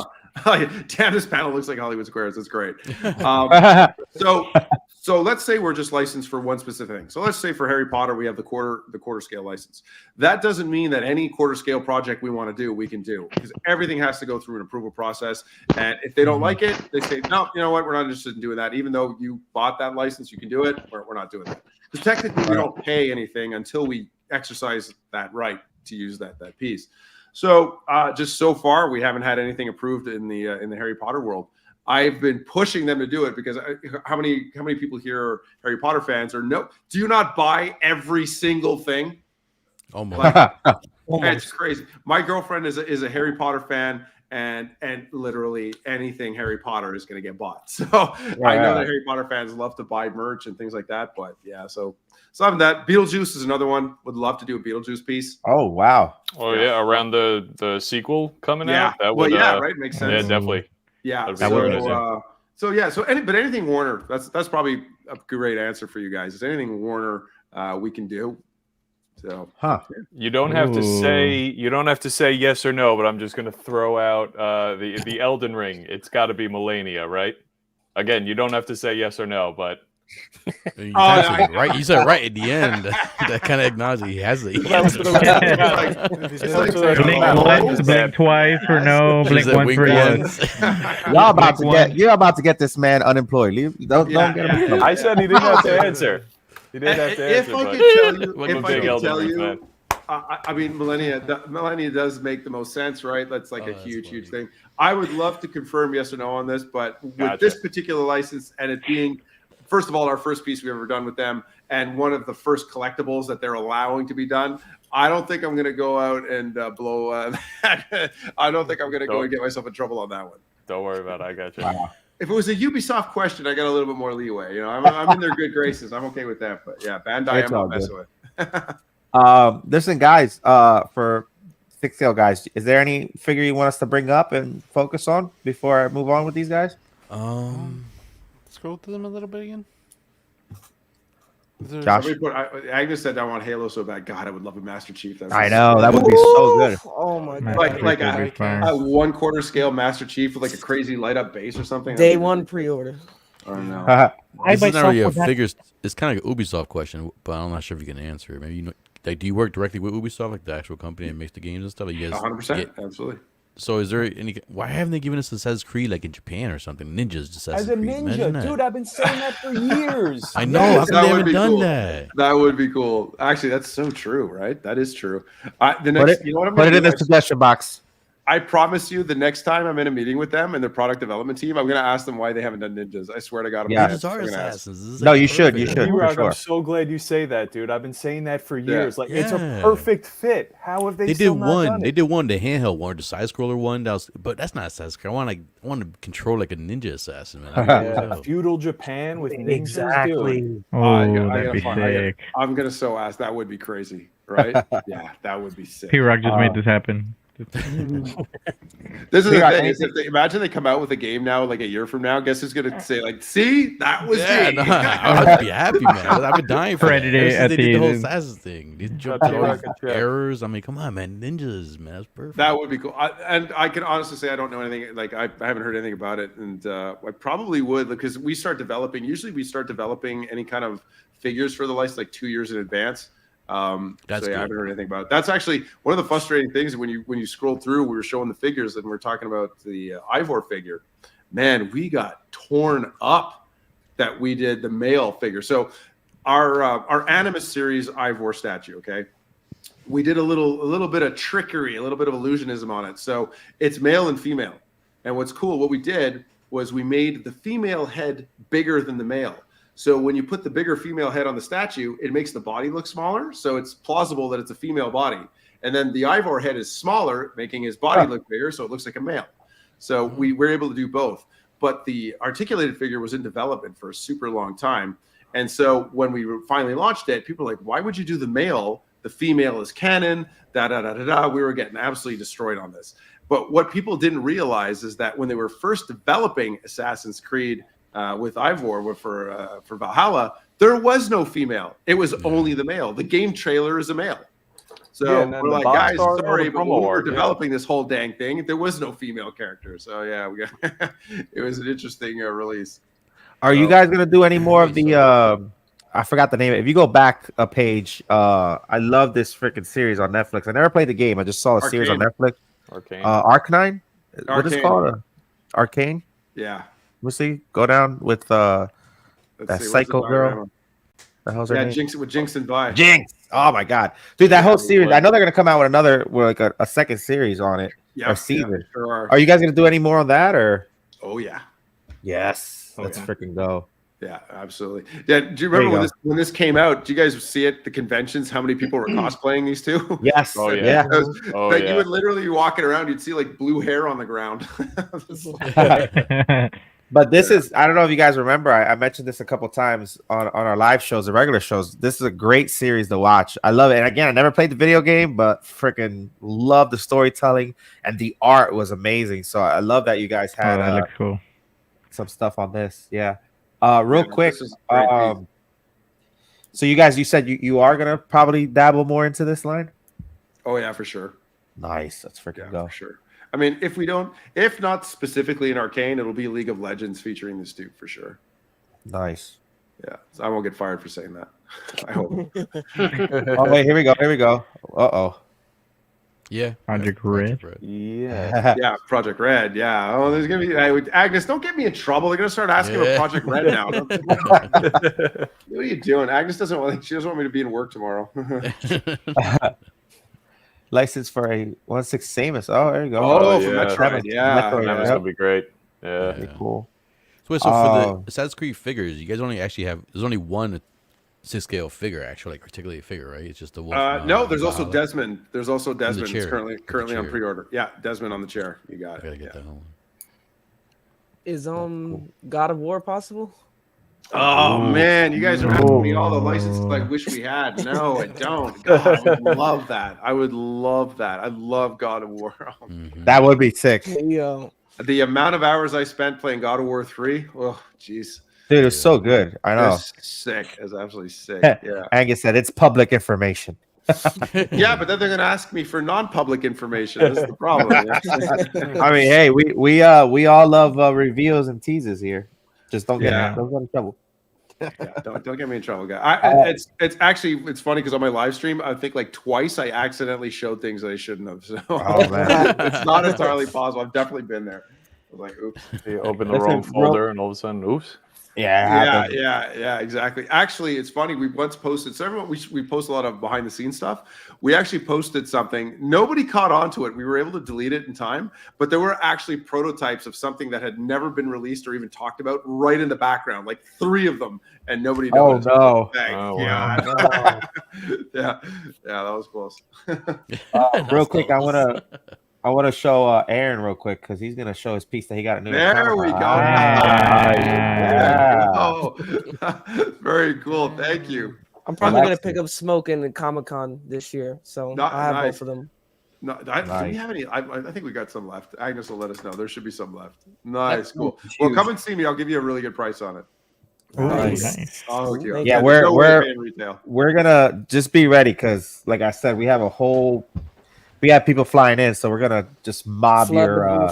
Damn, this panel looks like Hollywood Squares. That's great. So let's say we're just licensed for one specific thing. So let's say for Harry Potter, we have the quarter scale license. That doesn't mean that any quarter scale project we want to do, we can do, because everything has to go through an approval process. And if they don't like it, they say, no, you know what? We're not interested in doing that. Even though you bought that license, you can do it. We're not doing that. Because technically we don't pay anything until we exercise that right to use that piece. So just so far, we haven't had anything approved in the Harry Potter world. I've been pushing them to do it because how many people here are Harry Potter fans or no? Do you not buy every single thing? Almost. It's crazy. My girlfriend is a Harry Potter fan, and literally anything Harry Potter is going to get bought. So I know that Harry Potter fans love to buy merch and things like that. But yeah, so some of that. Beetlejuice is another one. Would love to do a Beetlejuice piece. Oh wow. Oh yeah, around the sequel coming out. That would, right, makes sense. Yeah, definitely. Yeah. So anything Warner. That's probably a great answer for you guys. Is anything Warner we can do? So you don't have to say yes or no, but I'm just going to throw out the Elden Ring. It's got to be Melania, right? Again, you don't have to say yes or no, but right. You said right at the end. That kind of acknowledges he has it. Blink twice for no. Blink once for yes. You're about to get this man unemployed. Don't get him. I said he didn't have to answer. He didn't have to answer. If I could tell you, I mean, Melania does make the most sense, right? That's like a huge thing. I would love to confirm yes or no on this, but with this particular license and it being, first of all, our first piece we've ever done with them and one of the first collectibles that they're allowing to be done, I don't think I'm going to go out and blow I don't think I'm going to go and get myself in trouble on that one. Don't worry about it. I got you. Wow. If it was a Ubisoft question, I got a little bit more leeway. You know, I'm in their good graces. I'm okay with that. But yeah, Bandai, I'm not messing with. Listen, guys, for 6 scale guys, is there any figure you want us to bring up and focus on before I move on with these guys? Scroll through them a little bit again. Josh? Agnes said I want Halo so bad. God, I would love a Master Chief. I know, that would be so good. Oh my god! Like a 1/4 scale Master Chief with like a crazy light up base or something. Day one pre-order. I don't know. This is not really a figures. It's kind of like an Ubisoft question, but I'm not sure if you can answer it. Maybe you know, like, do you work directly with Ubisoft, like the actual company that makes the games and stuff? Like, you guys 100%, absolutely. So is there any? Why haven't they given us Assassin's Creed like in Japan or something? Ninjas Assassin's As a Creed. ninja, dude, I've been saying that for years. I know. How come they haven't done that? That would be cool. Actually, that's so true, right? That is true. The next, you know what I'm put gonna it in the suggestion box. I promise you, the next time I'm in a meeting with them and their product development team, I'm going to ask them why they haven't done ninjas. I swear to God. Yeah. Ninjas are assassins. No, you should. You should. P-Rock, For sure. I'm so glad you say that, dude. I've been saying that for years. Like, it's a Yeah. perfect fit. How have they They still did not one. done They it? did one. The handheld one, the side scroller one. That was, but that's not Assassin's Creed. I want to control like a ninja assassin, man. Yeah, feudal Japan with ninjas, Exactly. dude. That'd be sick. I'm going to so ask. That would be crazy, right? Yeah, that would be sick. P-Rock just made this happen. This is the thing. Is if they, imagine they come out with a game now, like a year from now. Guess who's going to say, like, see, that was me. No, I'd be happy, man. I've been dying for Predator that. at They did the whole the Assassin's thing. These Rocket errors. I mean, come on, man. Ninjas, man. That's perfect. That would be cool. And I can honestly say I don't know anything. Like I haven't heard anything about it, and I probably would, because we start developing. Usually, we start developing any kind of figures for the license like 2 years in advance. That's I haven't heard anything about it. That's actually one of the frustrating things when you scroll through. We were showing the figures and we're talking about the Ivor figure. Man, we got torn up that we did the male figure. So our Animus series Ivor statue. Okay, we did a little bit of trickery, a little bit of illusionism on it. So it's male and female. And what's cool, what we did was we made the female head bigger than the male. So when you put the bigger female head on the statue, it makes the body look smaller. So it's plausible that it's a female body. And then the Ivor head is smaller, making his body look bigger. So it looks like a male. So we were able to do both. But the articulated figure was in development for a super long time. And so when we finally launched it, people were like, why would you do the male? The female is canon, da-da-da-da-da. We were getting absolutely destroyed on this. But what people didn't realize is that when they were first developing Assassin's Creed with Ivor for Valhalla, there was no female. It was only the male. The game trailer is a male. So we're like, guys, sorry, but when we were developing this whole dang thing, there was no female character. So yeah, we got it was an interesting release. Are you guys gonna do any more of the? I forgot the name. If you go back a page, I love this freaking series on Netflix. I never played the game. I just saw a series on Netflix. Arcane. Arcanine. What is it called? Arcane. Yeah. We'll see. Go down with that psycho girl. The hell's her name? Jinx with Jinx and Vi. Jinx. Oh my god, dude! That whole series. I know they're gonna come out with another, like a second series on it or season. Sure are you guys gonna do any more on that or? Oh yeah. Yes. Let's freaking go. Yeah, absolutely. Yeah. Do you remember when this came out? Do you guys see it? The conventions, how many people were cosplaying these two? Yes. Oh yeah. You would literally be walking around, you'd see like blue hair on the ground. But this is, I don't know if you guys remember, I mentioned this a couple times on our live shows, the regular shows. This is a great series to watch. I love it. And again, I never played the video game, but freaking love the storytelling, and the art was amazing. So I love that you guys had that looks cool. Some stuff on this. Yeah. Real quick. So you guys, you said you are going to probably dabble more into this line? Oh yeah, for sure. Nice. Let's freaking go. For sure. I mean, if not specifically in Arcane, it'll be League of Legends featuring this dude for sure. Nice. Yeah, so I won't get fired for saying that. I hope. Oh wait, here we go. Uh-oh. Yeah, Project Red. Yeah, yeah, Project Red. Yeah. Oh, there's gonna be Agnes. Don't get me in trouble. They're gonna start asking about Project Red now. What are you doing? Agnes doesn't want. She doesn't want me to be in work tomorrow. License for a 1/6 Samus. Oh, there you go. Oh, for Metroid. Yeah, that's gonna be great. Yeah, cool. So for the Assassin's Creed figures, you guys only actually have. There's only one 6-scale figure, actually, like articulated figure, right? It's just the one. No, there's also Desmond. There's also Desmond. The it's currently on pre-order. Yeah, Desmond on the chair. You got it. I gotta get that one. Is God of War possible? Oh man, you guys are asking me all the licenses I wish we had. No, I don't. God, I would love that. I would love that. I love God of War. That would be sick. Yo. The amount of hours I spent playing God of War 3. Oh, jeez. Dude, it's so good. I know. It's sick. It's absolutely sick. Yeah. Angus said it's public information. Yeah, but then they're going to ask me for non-public information. That's the problem. I mean, hey, we all love reveals and teases here. Just don't get in trouble. Yeah, don't get me in trouble, guy. It's funny because on my live stream, I think like twice I accidentally showed things that I shouldn't have. So it's not entirely possible. I've definitely been there. I was like, oops. You open the wrong folder and all of a sudden, oops. Yeah, exactly. Actually, it's funny. We once posted. So everyone, we post a lot of behind the scenes stuff. We actually posted something. Nobody caught on to it. We were able to delete it in time, but there were actually prototypes of something that had never been released or even talked about right in the background, like 3 of them, and nobody noticed. Oh no! Oh, wow. yeah, that was close. Real quick, I want to show Aaron real quick because he's gonna show his piece that he got a new. There we go. Yeah. Very cool. Thank you. I'm probably gonna pick up Smoking at Comic-Con this year, so I have both of them. No, do we have any? I think we got some left. Agnes will let us know. There should be some left. Nice, cool. Well, come and see me. I'll give you a really good price on it. Nice. Oh, yeah, we're gonna just be ready because, like I said, we have people flying in, so we're gonna just mob your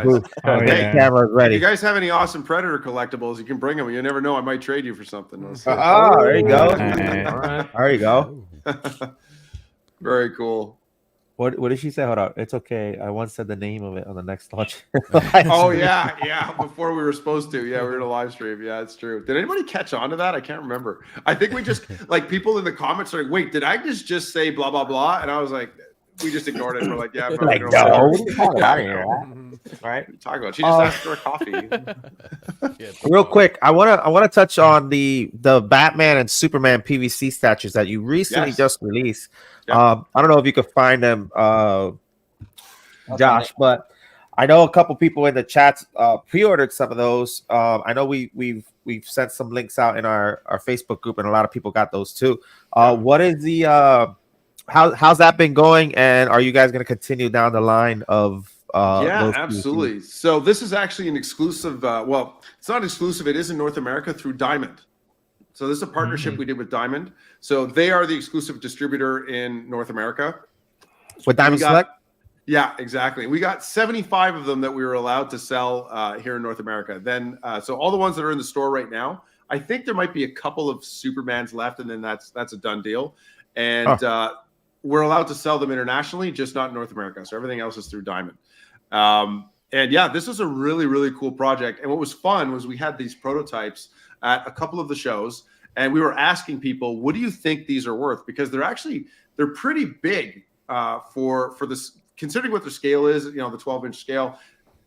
booth. Camera's ready. If you guys have any awesome Predator collectibles, you can bring them. You never know, I might trade you for something. There you go. There you go. Very cool. What did she say? Hold on. It's okay. I once said the name of it on the next launch. Oh yeah. Before we were supposed to. Yeah, we were in a live stream. Yeah, it's true. Did anybody catch on to that? I can't remember. I think we just like people in the comments are like, wait, did Agnes just say blah blah blah? And I was like, we just ignored it. We're like, yeah, like, no, out of here. Right? Talk about. She just asked for a coffee. Real quick, I wanna touch on the Batman and Superman PVC statues that you recently just released. I don't know if you could find them, Josh, but I know a couple people in the chats pre-ordered some of those. I know we've sent some links out in our Facebook group, and a lot of people got those too. What is the how's that been going, and are you guys going to continue down the line of yeah, absolutely. So this is actually an exclusive. Well, it's not exclusive. It is in North America through Diamond. So this is a partnership we did with Diamond. So they are the exclusive distributor in North America. With Diamond Select? Yeah, exactly. We got 75 of them that we were allowed to sell here in North America. Then, so all the ones that are in the store right now, I think there might be a couple of Supermans left, and then that's a done deal. And we're allowed to sell them internationally, just not in North America. So everything else is through Diamond. And yeah, this was a really, really cool project. And what was fun was we had these prototypes at a couple of the shows, and we were asking people, what do you think these are worth? Because they're pretty big for this, considering what their scale is, the 12-inch scale.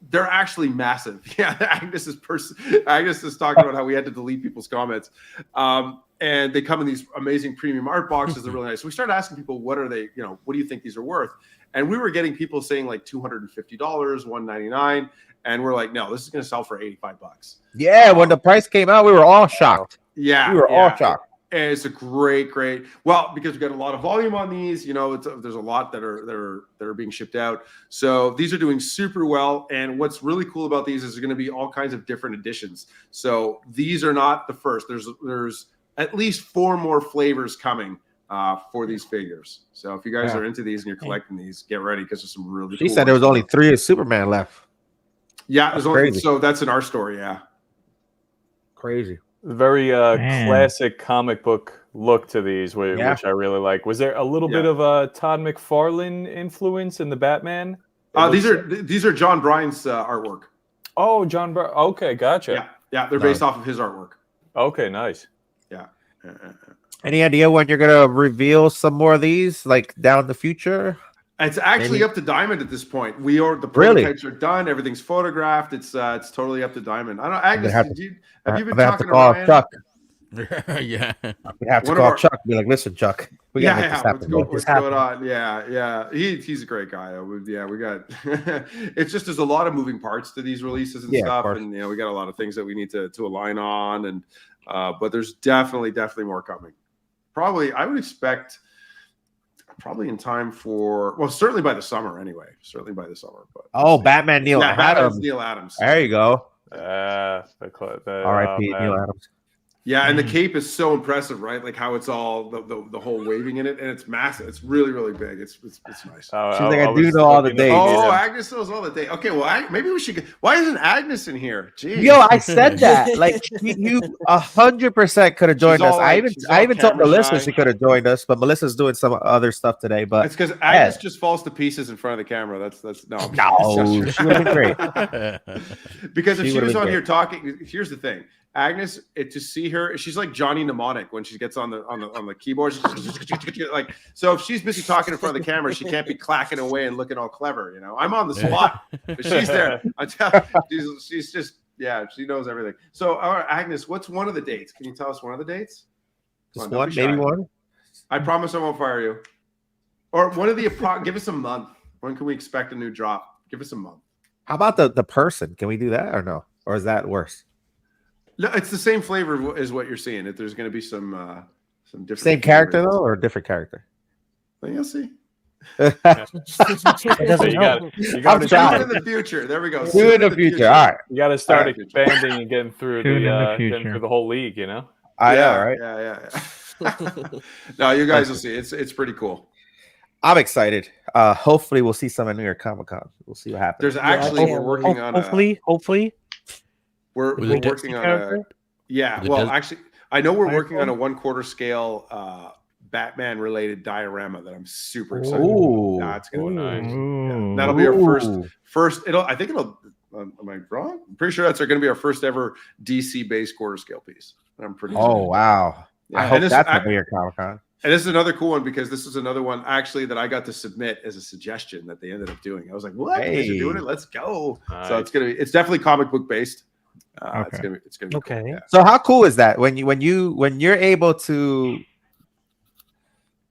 They're actually massive. Yeah, Agnes is talking about how we had to delete people's comments. And they come in these amazing premium art boxes. They're really nice. So we started asking people, what are they, what do you think these are worth? And we were getting people saying like $250, $199. And we're like, no, this is going to sell for $85. Yeah, when the price came out, we were all shocked. Yeah. We were all shocked. And it's a great, well, because we got a lot of volume on these, there's a lot that are being shipped out. So these are doing super well. And what's really cool about these is there's going to be all kinds of different editions. So these are not the first. There's at least 4 more flavors coming for these figures. So if you guys are into these and you're collecting these, get ready because there's some really cool said there was only 3 of Superman left. Yeah, there's only, so that's in our story, yeah. Crazy. Very classic comic book look to these, which I really like. Was there a little bit of a Todd McFarlane influence in the Batman? These are John Bryan's artwork. Oh, John Bryan. Okay, gotcha. Yeah, they're based off of his artwork. Okay, nice. Yeah. Any idea when you're gonna reveal some more of these, like down the future? It's actually up to Diamond at this point. The prototypes are done. Everything's photographed. It's totally up to Diamond. I don't know, Agnes. Have you been talking to Ryan? Yeah. We have to One of call our- Chuck. Be like, listen, Chuck. We gotta make this happen. What's going on? Yeah. He's a great guy. We got. It's just there's a lot of moving parts to these releases and stuff, and we got a lot of things that we need to align on, and but there's definitely more coming. Probably, I would expect. Probably in time for certainly by the summer anyway. Certainly by the summer. But Batman Neil Adams. Batman's Neil Adams. There you go. R.I.P. Neil Adams. Yeah, and the cape is so impressive, right? Like how it's all the whole waving in it, and it's massive. It's really, really big. It's nice. She's like, I do know all the dates. Oh, Agnes knows all the dates. Okay, well, maybe we should get. Why isn't Agnes in here? Jeez. Yo, I said that. Like you 100% could have joined us. I even told Melissa she could have joined us, but Melissa's doing some other stuff today. But it's because Agnes just falls to pieces in front of the camera. That's no. She would have been great. Because if she was on here talking, here's the thing. Agnes, to see her, she's like Johnny Mnemonic when she gets on the keyboard. Like, so if she's busy talking in front of the camera, she can't be clacking away and looking all clever. I'm on the spot, but she's there. She's just she knows everything. So, all right, Agnes, what's one of the dates? Can you tell us one of the dates? Just one, maybe one. I promise I won't fire you. Or one of the give us a month. When can we expect a new drop? Give us a month. How about the person? Can we do that or no? Or is that worse? No, it's the same flavor as what you're seeing. If there's going to be some different. Same character though, or a different character? Well, you'll see. You got do it in the future. There we go. Do it in the future. All right. You got to start expanding and getting through the whole league. I know, right? Yeah. No, you guys will see. It's pretty cool. I'm excited. Hopefully, we'll see some at New York Comic Con. We'll see what happens. There's actually we're working on. Hopefully. We're working on actually, I know we're working on a 1/4 scale Batman related diorama that I'm super excited about. That's gonna be nice. Yeah, that'll be our first. I think it'll. Am I wrong? I'm pretty sure that's going to be our first ever DC based 1/4 scale piece. I'm pretty. Oh wow! Yeah, I hope that's at New York Comic Con. And this is another cool one because this is another one actually that I got to submit as a suggestion that they ended up doing. I was like, "What? Hey. You're doing it? Let's go!" Nice. So it's definitely comic book based. Okay. It's gonna be okay. Cool, yeah. So how cool is that when you're able to,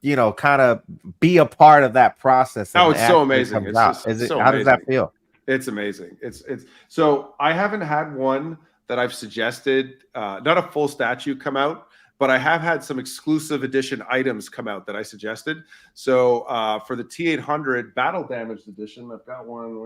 kind of be a part of that process? Oh, it's so amazing! How does that feel? It's amazing. It's so I haven't had one that I've suggested, not a full statue come out, but I have had some exclusive edition items come out that I suggested. So for the T800 Battle Damaged Edition, I've got one.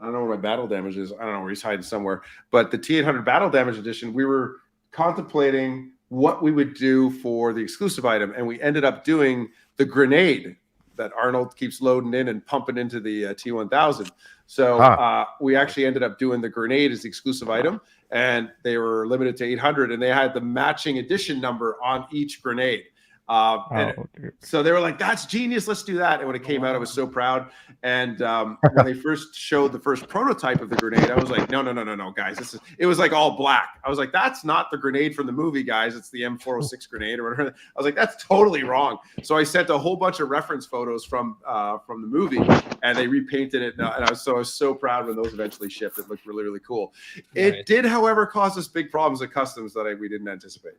I don't know where my battle damage is. I don't know where he's hiding somewhere. But the T800 Battle Damage Edition, we were contemplating what we would do for the exclusive item, and we ended up doing the grenade that Arnold keeps loading in and pumping into the T1000. So we actually ended up doing the grenade as the exclusive item, and they were limited to 800, and they had the matching edition number on each grenade. So they were like, "That's genius! Let's do that!" And when it came out, I was so proud. And when they first showed the first prototype of the grenade, I was like, "No, guys! It was like all black." I was like, "That's not the grenade from the movie, guys. It's the M406 grenade or whatever." I was like, "That's totally wrong." So I sent a whole bunch of reference photos from the movie, and they repainted it. And I was so proud when those eventually shipped. It looked really, really cool. It did, however, cause us big problems at customs that we didn't anticipate.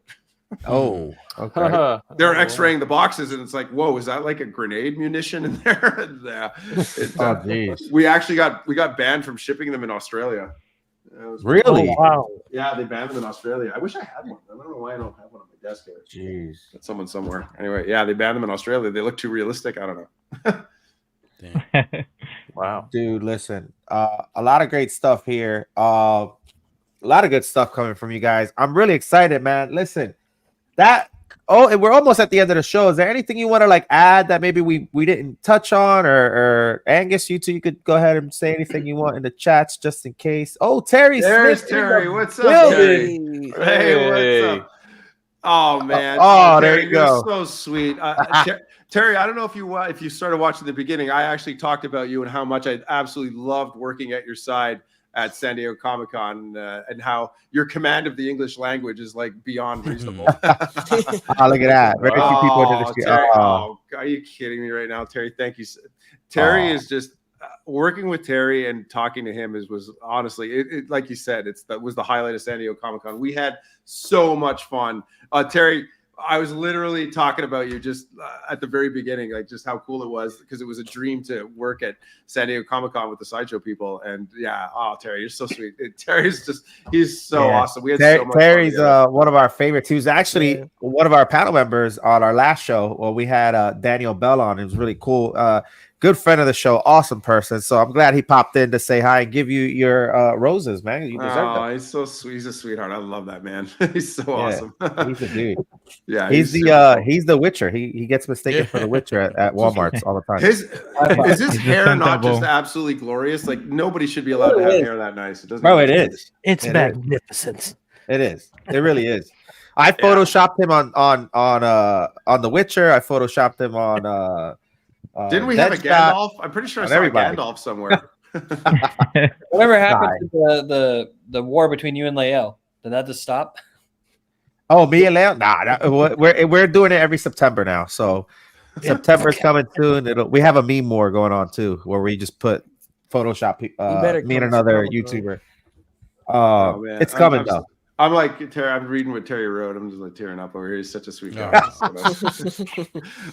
Oh, okay. They're X-raying the boxes, and it's like, whoa, is that like a grenade munition in there? We actually got banned from shipping them in Australia. Really? Oh, wow. Yeah, they banned them in Australia. I wish I had one. I don't know why I don't have one on my desk here. Jeez, got someone somewhere. Anyway, yeah, they banned them in Australia. They look too realistic. I don't know. Wow, dude, listen, a lot of great stuff here. A lot of good stuff coming from you guys. I'm really excited, man. Listen. And we're almost at the end of the show. Is there anything you want to add that maybe we didn't touch on, or Angus, you could go ahead and say anything you want in the chats just in case. Oh, There's Terry. What's up, Terry? Hey, what's up? Oh man. Oh, Terry, there you go. So sweet. Terry, I don't know if you started watching the beginning. I actually talked about you and how much I absolutely loved working at your side at San Diego Comic-Con, and how your command of the English language is beyond reasonable. Look at that. Very few people Terry, are you kidding me right now, Terry? Thank you. Terry is just working with Terry and talking to him was honestly, it like you said, that was the highlight of San Diego Comic-Con. We had so much fun. Terry, I was literally talking about you just at the very beginning, like just how cool it was, because it was a dream to work at San Diego Comic-Con with the Sideshow people. And yeah, oh, Terry, you're so sweet. He's so awesome. We had so much Terry's fun one of our favorites. He was actually one of our panel members on our last show. Well, we had Daniel Bell on. It was really cool. Good friend of the show, awesome person. So I'm glad he popped in to say hi and give you your roses, man. You deserve them. He's so sweet. He's a sweetheart. I love that man. He's so awesome. He's a dude. Yeah, he's the Witcher. He gets mistaken for the Witcher at Walmart's all the time. Is his hair not just absolutely glorious? Like nobody should be allowed to have hair that nice. It doesn't. Bro, it is. It's magnificent. It is. It really is. I photoshopped him on the Witcher. I photoshopped him on. Didn't we have a Gandalf? I'm pretty sure I saw a Gandalf somewhere. Whatever happened to the war between you and Lael? Did that just stop? Oh, me and Leo? Nah, we're doing it every September now. So September's coming soon. We have a meme war going on too, where we just put Photoshop me and another YouTuber. Man. It's coming though. I'm like Terry. I'm reading what Terry wrote. I'm just like tearing up over here. He's such a sweet guy.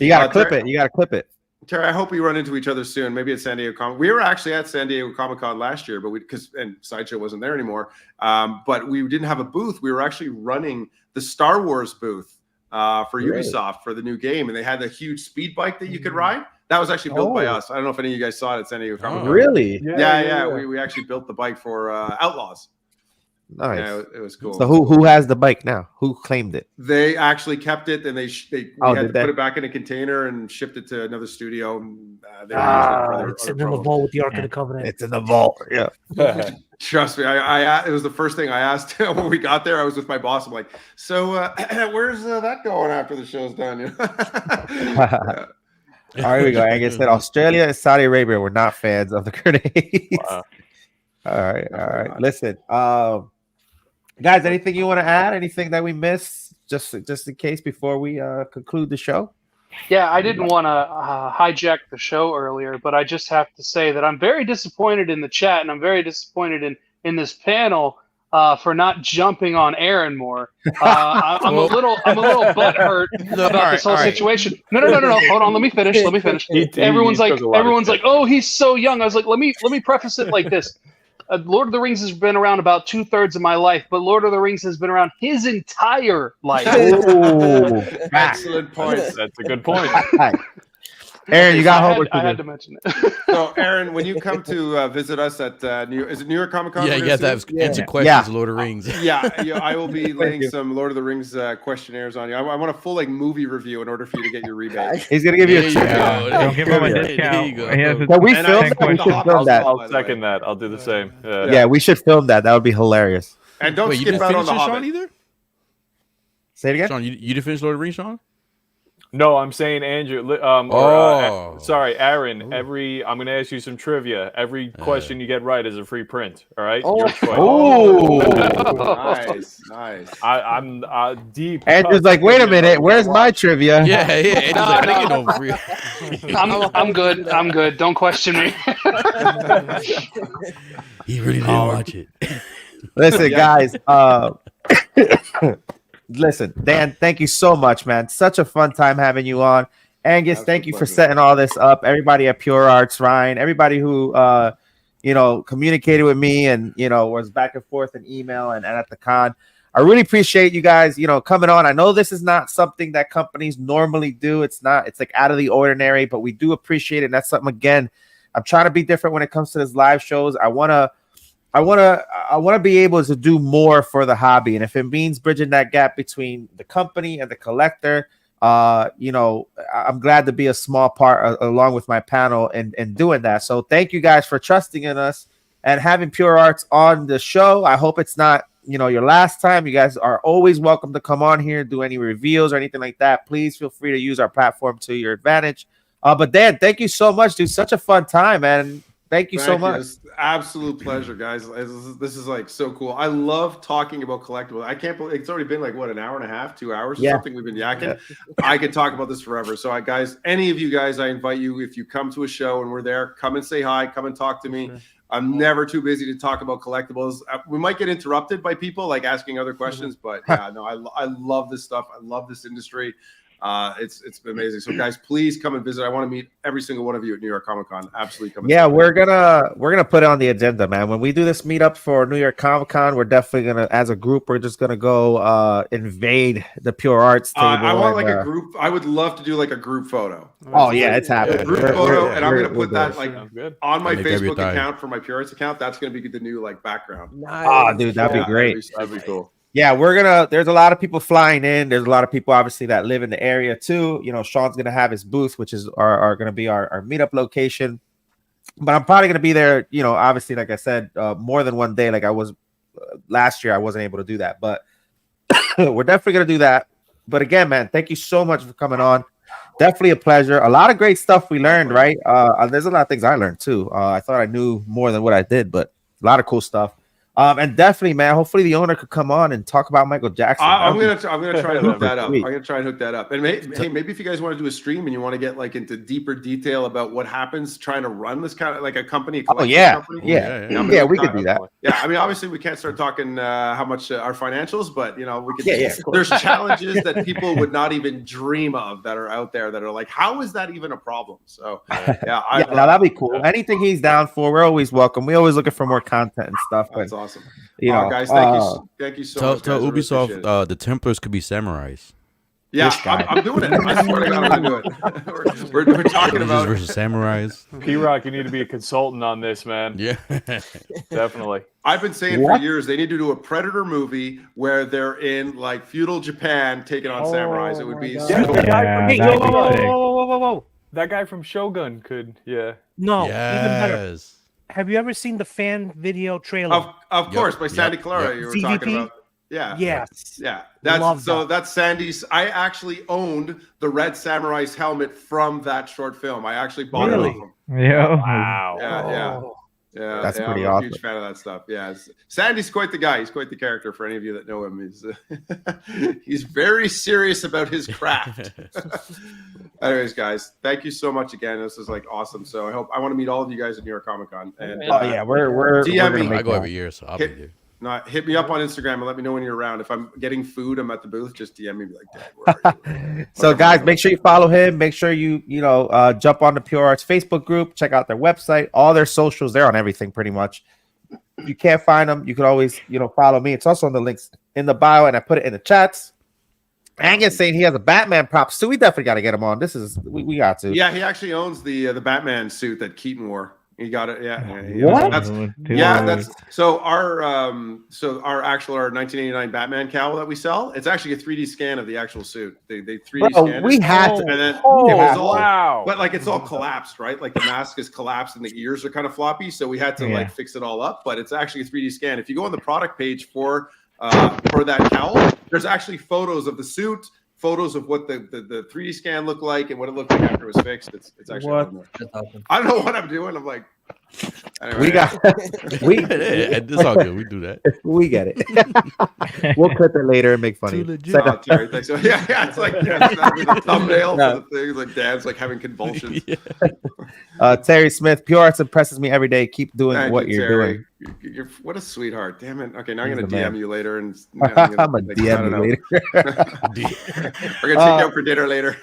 You gotta clip it. You gotta clip it. Terry, I hope we run into each other soon. Maybe at San Diego Comic. We were actually at San Diego Comic-Con last year, but and Sideshow wasn't there anymore. But we didn't have a booth. We were actually running the Star Wars booth for Ubisoft for the new game, and they had a huge speed bike that you could ride. That was actually built by us. I don't know if any of you guys saw it at San Diego Comic-Con. Really? Yeah. We actually built the bike for Outlaws. Nice. Yeah, it was cool. So who has the bike now? Who claimed it? They actually kept it, and we had to put it back in a container and shipped it to another studio. It's in the vault with the Ark of the Covenant. It's in the vault. Yeah. Trust me, it was the first thing I asked when we got there. I was with my boss. I'm like, so where's that going after the show's done? All right, we go. Angus said Australia and Saudi Arabia were not fans of the grenades. Wow. All right. Listen, guys, anything you want to add? Anything that we missed, just in case before we conclude the show? Yeah, I didn't want to hijack the show earlier, but I just have to say that I'm very disappointed in the chat, and I'm very disappointed in this panel for not jumping on Aaron more. I'm a little butthurt about this whole situation. No. Hold on, let me finish. Everyone's like, oh, he's so young. I was like, let me preface it like this. Lord of the Rings has been around about 2/3 of my life, but Lord of the Rings has been around his entire life. Ooh, excellent point. That's a good point. Aaron, you got homework to do. I had to mention it. So, Aaron, when you come to visit us at New York Comic Con? Yeah, you got to answer questions, Lord of the Rings. I will be laying some Lord of the Rings questionnaires on you. I want a full movie review in order for you to get your rebate. He's gonna give you a Don't give him a discount. Can we film that? We should film that. I'll second that. I'll do the same. Yeah, we should film that. That would be hilarious. And don't skip out on the Hobbit either. Say it again. Sean, you didn't finish Lord of the Rings, Sean? No, I'm saying Andrew. Sorry, Aaron. I'm going to ask you some trivia. Every question you get right is a free print. All right. Your choice. Nice. I'm deep. Andrew's like, wait a minute. Where's my trivia? Yeah. Andrew's like, I get over free. I'm good. I'm good. Don't question me. He really didn't watch it. Listen, guys. Listen, Dan, thank you so much, man. Such a fun time having you on. Angus, thank you for setting all this up. Everybody at PureArts, Ryan, everybody who communicated with me and was back and forth in email and at the con. I really appreciate you guys, coming on. I know this is not something that companies normally do. It's like out of the ordinary, but we do appreciate it. And that's something, again, I'm trying to be different when it comes to this live shows. I want to be able to do more for the hobby. And if it means bridging that gap between the company and the collector, I'm glad to be a small part along with my panel and doing that. So thank you guys for trusting in us and having PureArts on the show. I hope it's not, your last time. You guys are always welcome to come on here, do any reveals or anything like that. Please feel free to use our platform to your advantage. But Dan, thank you so much, dude. Such a fun time, man. Thank you so much. It's absolute pleasure, guys. This is like so cool. I love talking about collectibles. I can't believe it's already been like what, an hour and a half, 2 hours or something. We've been yakking. I could talk about this forever. So, guys, any of you guys, I invite you, if you come to a show and we're there, come and say hi, come and talk to me. I'm never too busy to talk about collectibles. We might get interrupted by people like asking other questions, but yeah, no, I love this stuff. I love this industry. It's been amazing. So guys, please come and visit. I want to meet every single one of you at New York Comic Con. Absolutely come. Yeah, we're gonna put it on the agenda, man. When we do this meetup for New York Comic Con, we're definitely gonna, as a group, we're just gonna go invade the Pure Arts table. I want like a group. I would love to do like a group photo. Oh yeah, it's happening. Group photo, and I'm gonna put that like on my Make Facebook everything. account for my Pure Arts account. That's gonna be the new like background. Oh, dude, that'd be great. That'd be cool. Yeah, there's a lot of people flying in. There's a lot of people obviously that live in the area too. You know, Sean's gonna have his booth, which is gonna be our meetup location. But I'm probably gonna be there, you know, obviously, like I said, more than one day. Like I was last year, I wasn't able to do that, but we're definitely gonna do that. But again, man, thank you so much for coming on. Definitely a pleasure. A lot of great stuff we learned, right? There's a lot of things I learned too. I thought I knew more than what I did, but a lot of cool stuff. And definitely, man, hopefully the owner could come on and talk about Michael Jackson. I'm gonna try to hook that up. I'm gonna try and hook that up. And maybe if you guys want to do a stream and you want to get like into deeper detail about what happens trying to run this kind of like a company. Company, we could do that. Yeah, I mean, obviously we can't start talking how much our financials, but you know, we could. There's challenges that people would not even dream of that are out there that are like, how is that even a problem? So yeah, that'd be cool. Anything he's down for, we're always welcome. We're always looking for more content and stuff. That's awesome. You know, guys, thank you so much. Tell Ubisoft the Templars could be samurais. Yeah, I'm doing it. I swear to God, I'm gonna do it. we're talking about versus samurais. P-Rock, you need to be a consultant on this, man. Yeah, definitely. I've been saying for years they need to do a Predator movie where they're in like feudal Japan taking on samurais. It would be whoa. That guy from Shogun could, no, even better. Have you ever seen the fan video trailer? Of course, by Sandy Clara you were talking about. Yeah. Yes. Yeah. That's Sandy's. I actually owned the Red Samurai's helmet from that short film. I actually bought it off him. Yeah. Wow. Yeah. That's pretty I'm awesome. a huge fan of that stuff. Yeah. Sandy's quite the guy. He's quite the character for any of you that know him. He's very serious about his craft. Anyways, guys, thank you so much again. This is like awesome. So I want to meet all of you guys at New York Comic Con. And we're DM me. I go every year, so I'll be there. Hit me up on Instagram and let me know when you're around. If I'm getting food, I'm at the booth. Just DM me, be like, Dad, where are you? So, guys, make sure you follow him. Make sure you jump on the Pure Arts Facebook group. Check out their website, all their socials. They're on everything pretty much. If you can't find them, you can always follow me. It's also on the links in the bio, and I put it in the chats. Angus saying he has a Batman prop, so we definitely got to get him on. We got to. Yeah, he actually owns the Batman suit that Keaton wore. He got it. Yeah. What? That's so our 1989 Batman cowl that we sell. It's actually a 3D scan of the actual suit. They 3D scanned we it. had to. And then it was all wow. But like it's all collapsed, right? Like the mask is collapsed and the ears are kind of floppy. So we had to like fix it all up. But it's actually a 3D scan. If you go on the product page for that cowl, there's actually photos of the suit. Photos of what the 3D scan looked like and what it looked like after it was fixed. It's actually I don't know what I'm doing. I'm like, anyway. It's all good. We do that. We get it. We'll clip it later and make fun of it. Terry, thanks. Yeah, it's like the thumbnail for the thing. Like Dad's like having convulsions. Terry Smith, Pure Arts impresses me every day. Keep doing what you're doing. You're what a sweetheart. Damn it. Okay, now I'm gonna DM you later, and I'm gonna DM you later. We're gonna take you out for dinner later.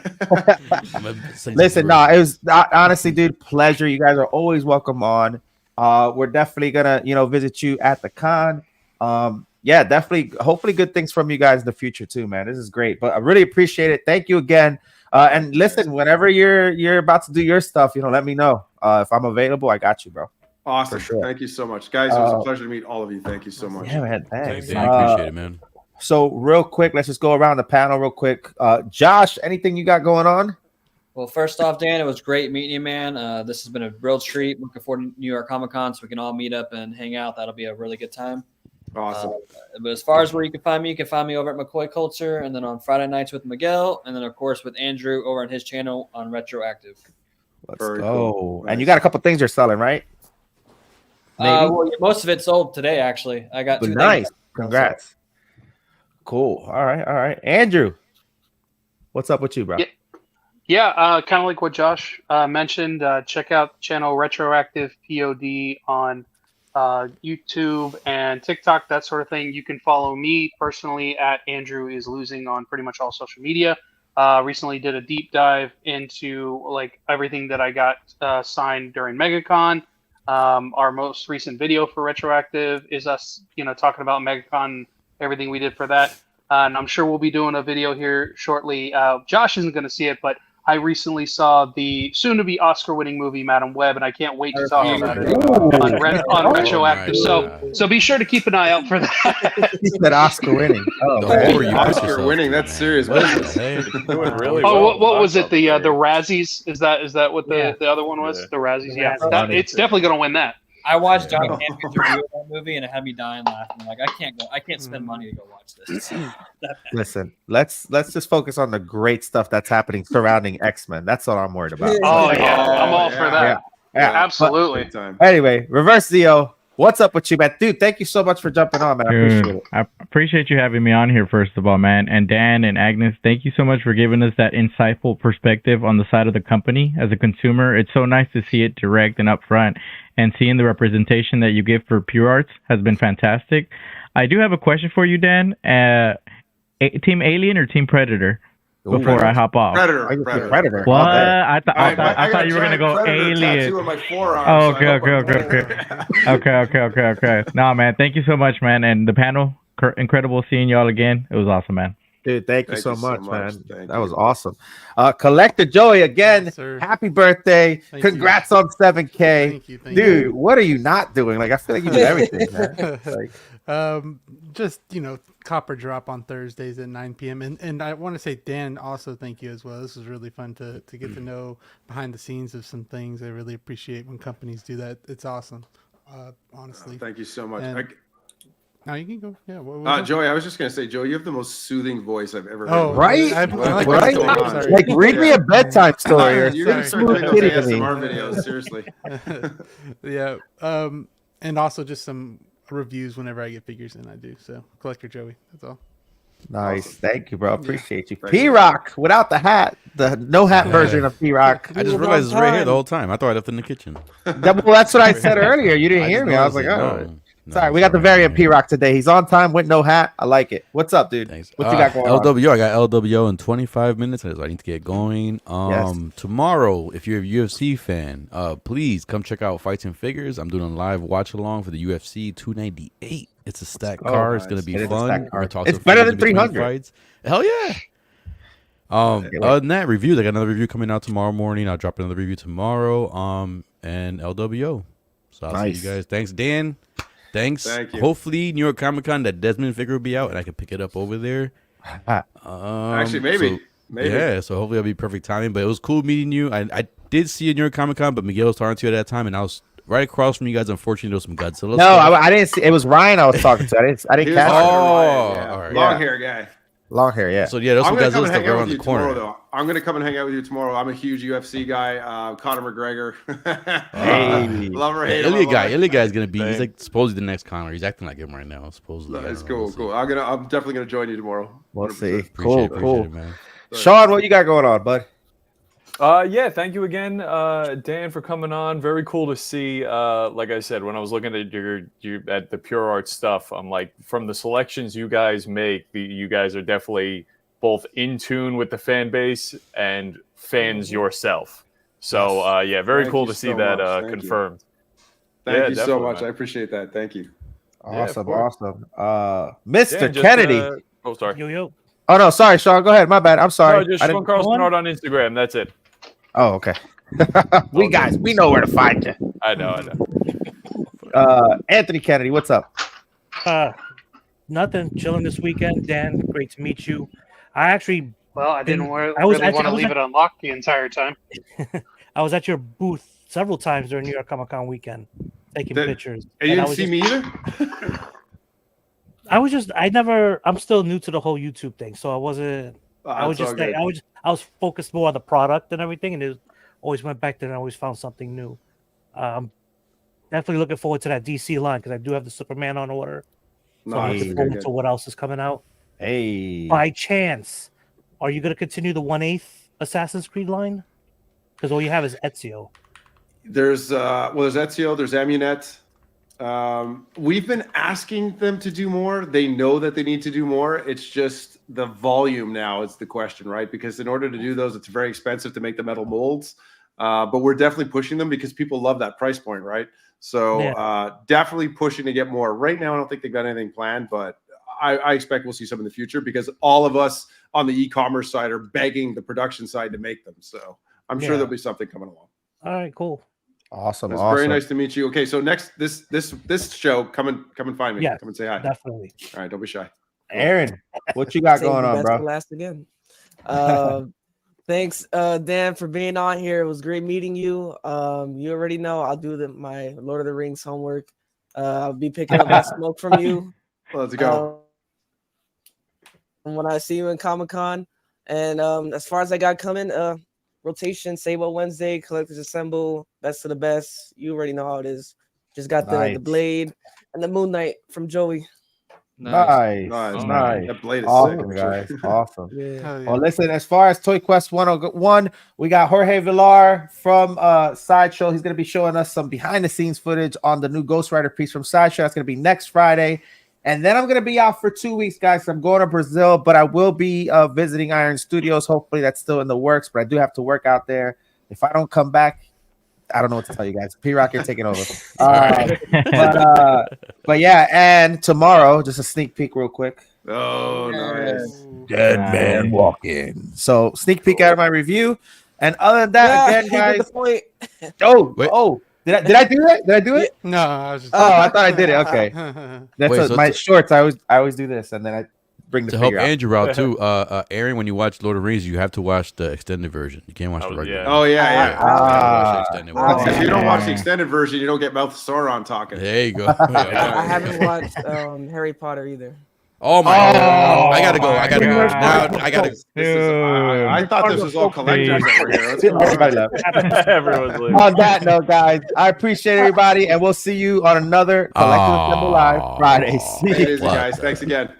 Listen, it was honestly, dude, pleasure. You guys are always welcome on. We're definitely gonna, visit you at the con. Definitely. Hopefully, good things from you guys in the future too, man. This is great. But I really appreciate it. Thank you again. And listen, whenever you're about to do your stuff, let me know. If I'm available, I got you, bro. Awesome. Sure. Thank you so much, guys. It was a pleasure to meet all of you. Thank you so much. Yeah, man. Thanks. Appreciate it, man. So real quick, let's just go around the panel real quick. Josh, anything you got going on? Well, first off, Dan, it was great meeting you, man. This has been a real treat. Looking forward to New York Comic Con so we can all meet up and hang out. That'll be a really good time. Awesome. But as far as where you can find me over at McCoy Culture, and then on Friday nights with Miguel, and then of course with Andrew over on his channel on Retroactive. Let's go. Cool. And you got a couple things you're selling, right? Maybe. Well, most of it sold today, actually. I got But 2 nice. things. Congrats. Cool. All right. Andrew, what's up with you, bro? Yeah, kind of like what Josh mentioned. Check out the channel Retroactive POD on YouTube and TikTok, that sort of thing. You can follow me personally at Andrew is Losing on pretty much all social media. Recently did a deep dive into like everything that I got signed during MegaCon. Our most recent video for Retroactive is us, talking about MegaCon, everything we did for that. And I'm sure we'll be doing a video here shortly. Josh isn't going to see it, but I recently saw the soon-to-be Oscar-winning movie Madam Web, and I can't wait to talk about it on Retroactive. So be sure to keep an eye out for that. He said Oscar-winning. Oscar-winning. That's serious business. Doing really well. What was it? The Razzies? Is that what the other one was? The Razzies. Yeah, it's definitely going to win that. I watched John Campion's review of that movie, and it had me dying laughing. Like, I can't spend money to go watch this. Listen, let's just focus on the great stuff that's happening surrounding X-Men. That's what I'm worried about. Oh yeah, I'm all for that. Yeah, absolutely. Anyway, Reverse Zio, what's up with you, man? Dude, thank you so much for jumping on, man. I appreciate it. I appreciate you having me on here, first of all, man. And Dan and Agnes, thank you so much for giving us that insightful perspective on the side of the company as a consumer. It's so nice to see it direct and upfront, and seeing the representation that you give for PureArts has been fantastic. I do have a question for you, Dan. Team Alien or Team Predator? Before I hop off. Predator. What? I thought you were gonna go Alien. Oh, okay. No, man. Thank you so much, man. And the panel, incredible seeing y'all again. It was awesome, man. Dude, thank you so much, man. That was awesome. Collector Joey, again, happy birthday. Congrats on 7K. Thank you. Dude, what are you not doing? Like, I feel like you do everything, man. Just, Copper Drop on Thursdays at 9 p.m. And I want to say, Dan, also thank you as well. This was really fun to get to know behind the scenes of some things. I really appreciate when companies do that. It's awesome, honestly. Thank you so much. Now you can go. Yeah. Joey, I was just gonna say, Joey, you have the most soothing voice I've ever heard. Oh, right? Right? Like, read me a bedtime story. You're gonna start doing those ASMR videos, seriously. Yeah. And also just some reviews whenever I get figures in. I do. So, Collector Joey. That's all. Nice. Awesome. Thank you, bro. Appreciate you. P-Rock without the hat, the no hat version of P-Rock. I just realized it's right here the whole time. I thought I left it in the kitchen. That's what I said earlier. You didn't hear me. I was like, oh. Sorry, we got the variant P-Rock today. He's on time with no hat. I like it. What's up, dude? Thanks. What you got going on? LWO, I got LWO in 25 minutes. I need to get going. Tomorrow, if you're a UFC fan, please come check out Fights and Figures. I'm doing a live watch along for the UFC 298. It's a stacked card. Nice. It's gonna be fun. It's better than 300 fights. Hell yeah. Other than that, reviews. I got another review coming out tomorrow morning. I'll drop another review tomorrow. And LWO. So I'll see you guys. Thanks, Dan. Thanks. Thank you. Hopefully, New York Comic Con, that Desmond figure will be out, and I can pick it up over there. Actually, maybe. Yeah, so hopefully it'll be perfect timing. But it was cool meeting you. I did see you at New York Comic Con, but Miguel was talking to you at that time, and I was right across from you guys. Unfortunately, there was some Godzilla. No, I didn't see. It was Ryan I was talking to. I didn't catch it. All right. Long hair guy. Long hair, yeah. So there's some Godzilla stuff around the corner. Tomorrow, I'm gonna come and hang out with you tomorrow. I'm a huge UFC guy. Conor McGregor. Love or hate him. Ilya guy's gonna be. He's like supposedly the next Conor. He's acting like him right now. Supposedly. That's cool. I'm definitely gonna join you tomorrow. We'll see. Cool. It, man. Sean, what you got going on, bud? Yeah, thank you again, Dan, for coming on. Very cool to see. Like I said, when I was looking at at the PureArts stuff, I'm like, from the selections you guys make, you guys are definitely both in tune with the fan base and fans yourself. So yeah, very cool to see that confirmed. Thank you so much. Man. I appreciate that. Thank you. Awesome. Mr. Kennedy. Sorry. Yo. Oh no, sorry, Sean. Go ahead. My bad. I'm sorry. No, just Sean Carlson Art on Instagram. That's it. Oh, okay. we know where to find you. I know. Anthony Kennedy, what's up? Nothing. Chilling this weekend. Dan, great to meet you. I didn't want to leave it unlocked the entire time. I was at your booth several times during New York Comic Con weekend, taking pictures. And you didn't see me either? I'm still new to the whole YouTube thing, so I wasn't. I was focused more on the product and everything, and it always went back there and I always found something new. definitely looking forward to that DC line because I do have the Superman on order. So I'm Nice. looking forward to what else is coming out. Hey. By chance, are you going to continue the 1/8 Assassin's Creed line? Because all you have is Ezio. There's Ezio, there's Amunet. We've been asking them to do more. They know that they need to do more. It's just the volume now is the question, right? Because in order to do those, it's very expensive to make the metal molds. But we're definitely pushing them because people love that price point, right? So definitely pushing to get more. Right now, I don't think they've got anything planned, but I expect we'll see some in the future because all of us on the e-commerce side are begging the production side to make them. So I'm sure there'll be something coming along. All right, cool. Awesome. It's very nice to meet you. Okay, so next this show, come and find me. Yeah, come and say hi. Definitely. All right, don't be shy. Aaron, what you got going on, bro? Last again. Thanks, Dan, for being on here. It was great meeting you. You already know I'll do my Lord of the Rings homework. I'll be picking up that smoke from you. Let's go. When I see you in Comic-Con. And as far as I got coming, rotation, Sable Wednesday, Collectors Assemble, best of the best. You already know how it is. Just got the Blade and the Moon Knight from Joey. Nice. That Blade is awesome, sick, guys. Awesome. Yeah. Well, listen, as far as ToyQuest101, we got Jorge Villar from Sideshow. He's going to be showing us some behind-the-scenes footage on the new Ghost Rider piece from Sideshow. That's going to be next Friday. And then I'm going to be out for 2 weeks, guys. I'm going to Brazil, but I will be visiting Iron Studios. Hopefully that's still in the works, but I do have to work out there. If I don't come back, I don't know what to tell you guys. P-Rock, you're taking over. But yeah, and tomorrow, just a sneak peek real quick. Oh, nice. Dead man walking. So sneak peek out of my review. And other than that, again, guys. Did I do that? Did I do it? No, I was just. Oh, I thought I did it. Okay. That's my shorts. I always do this, and then I bring the to help figure out. Andrew out too. Aaron, when you watch Lord of the Rings, you have to watch the extended version. You can't watch the regular. Oh yeah. If you don't watch the version. extended version, you don't get Mouth Sauron talking. There you go. I haven't watched Harry Potter either. Oh my God! I gotta go. I gotta go. Now I gotta. I thought this was all collectors over here. Let's go. Everybody left. Everyone's leaving. On that note, guys, I appreciate everybody, and we'll see you on another Collective Assemble Live Friday. See It you. is, guys. Thanks again.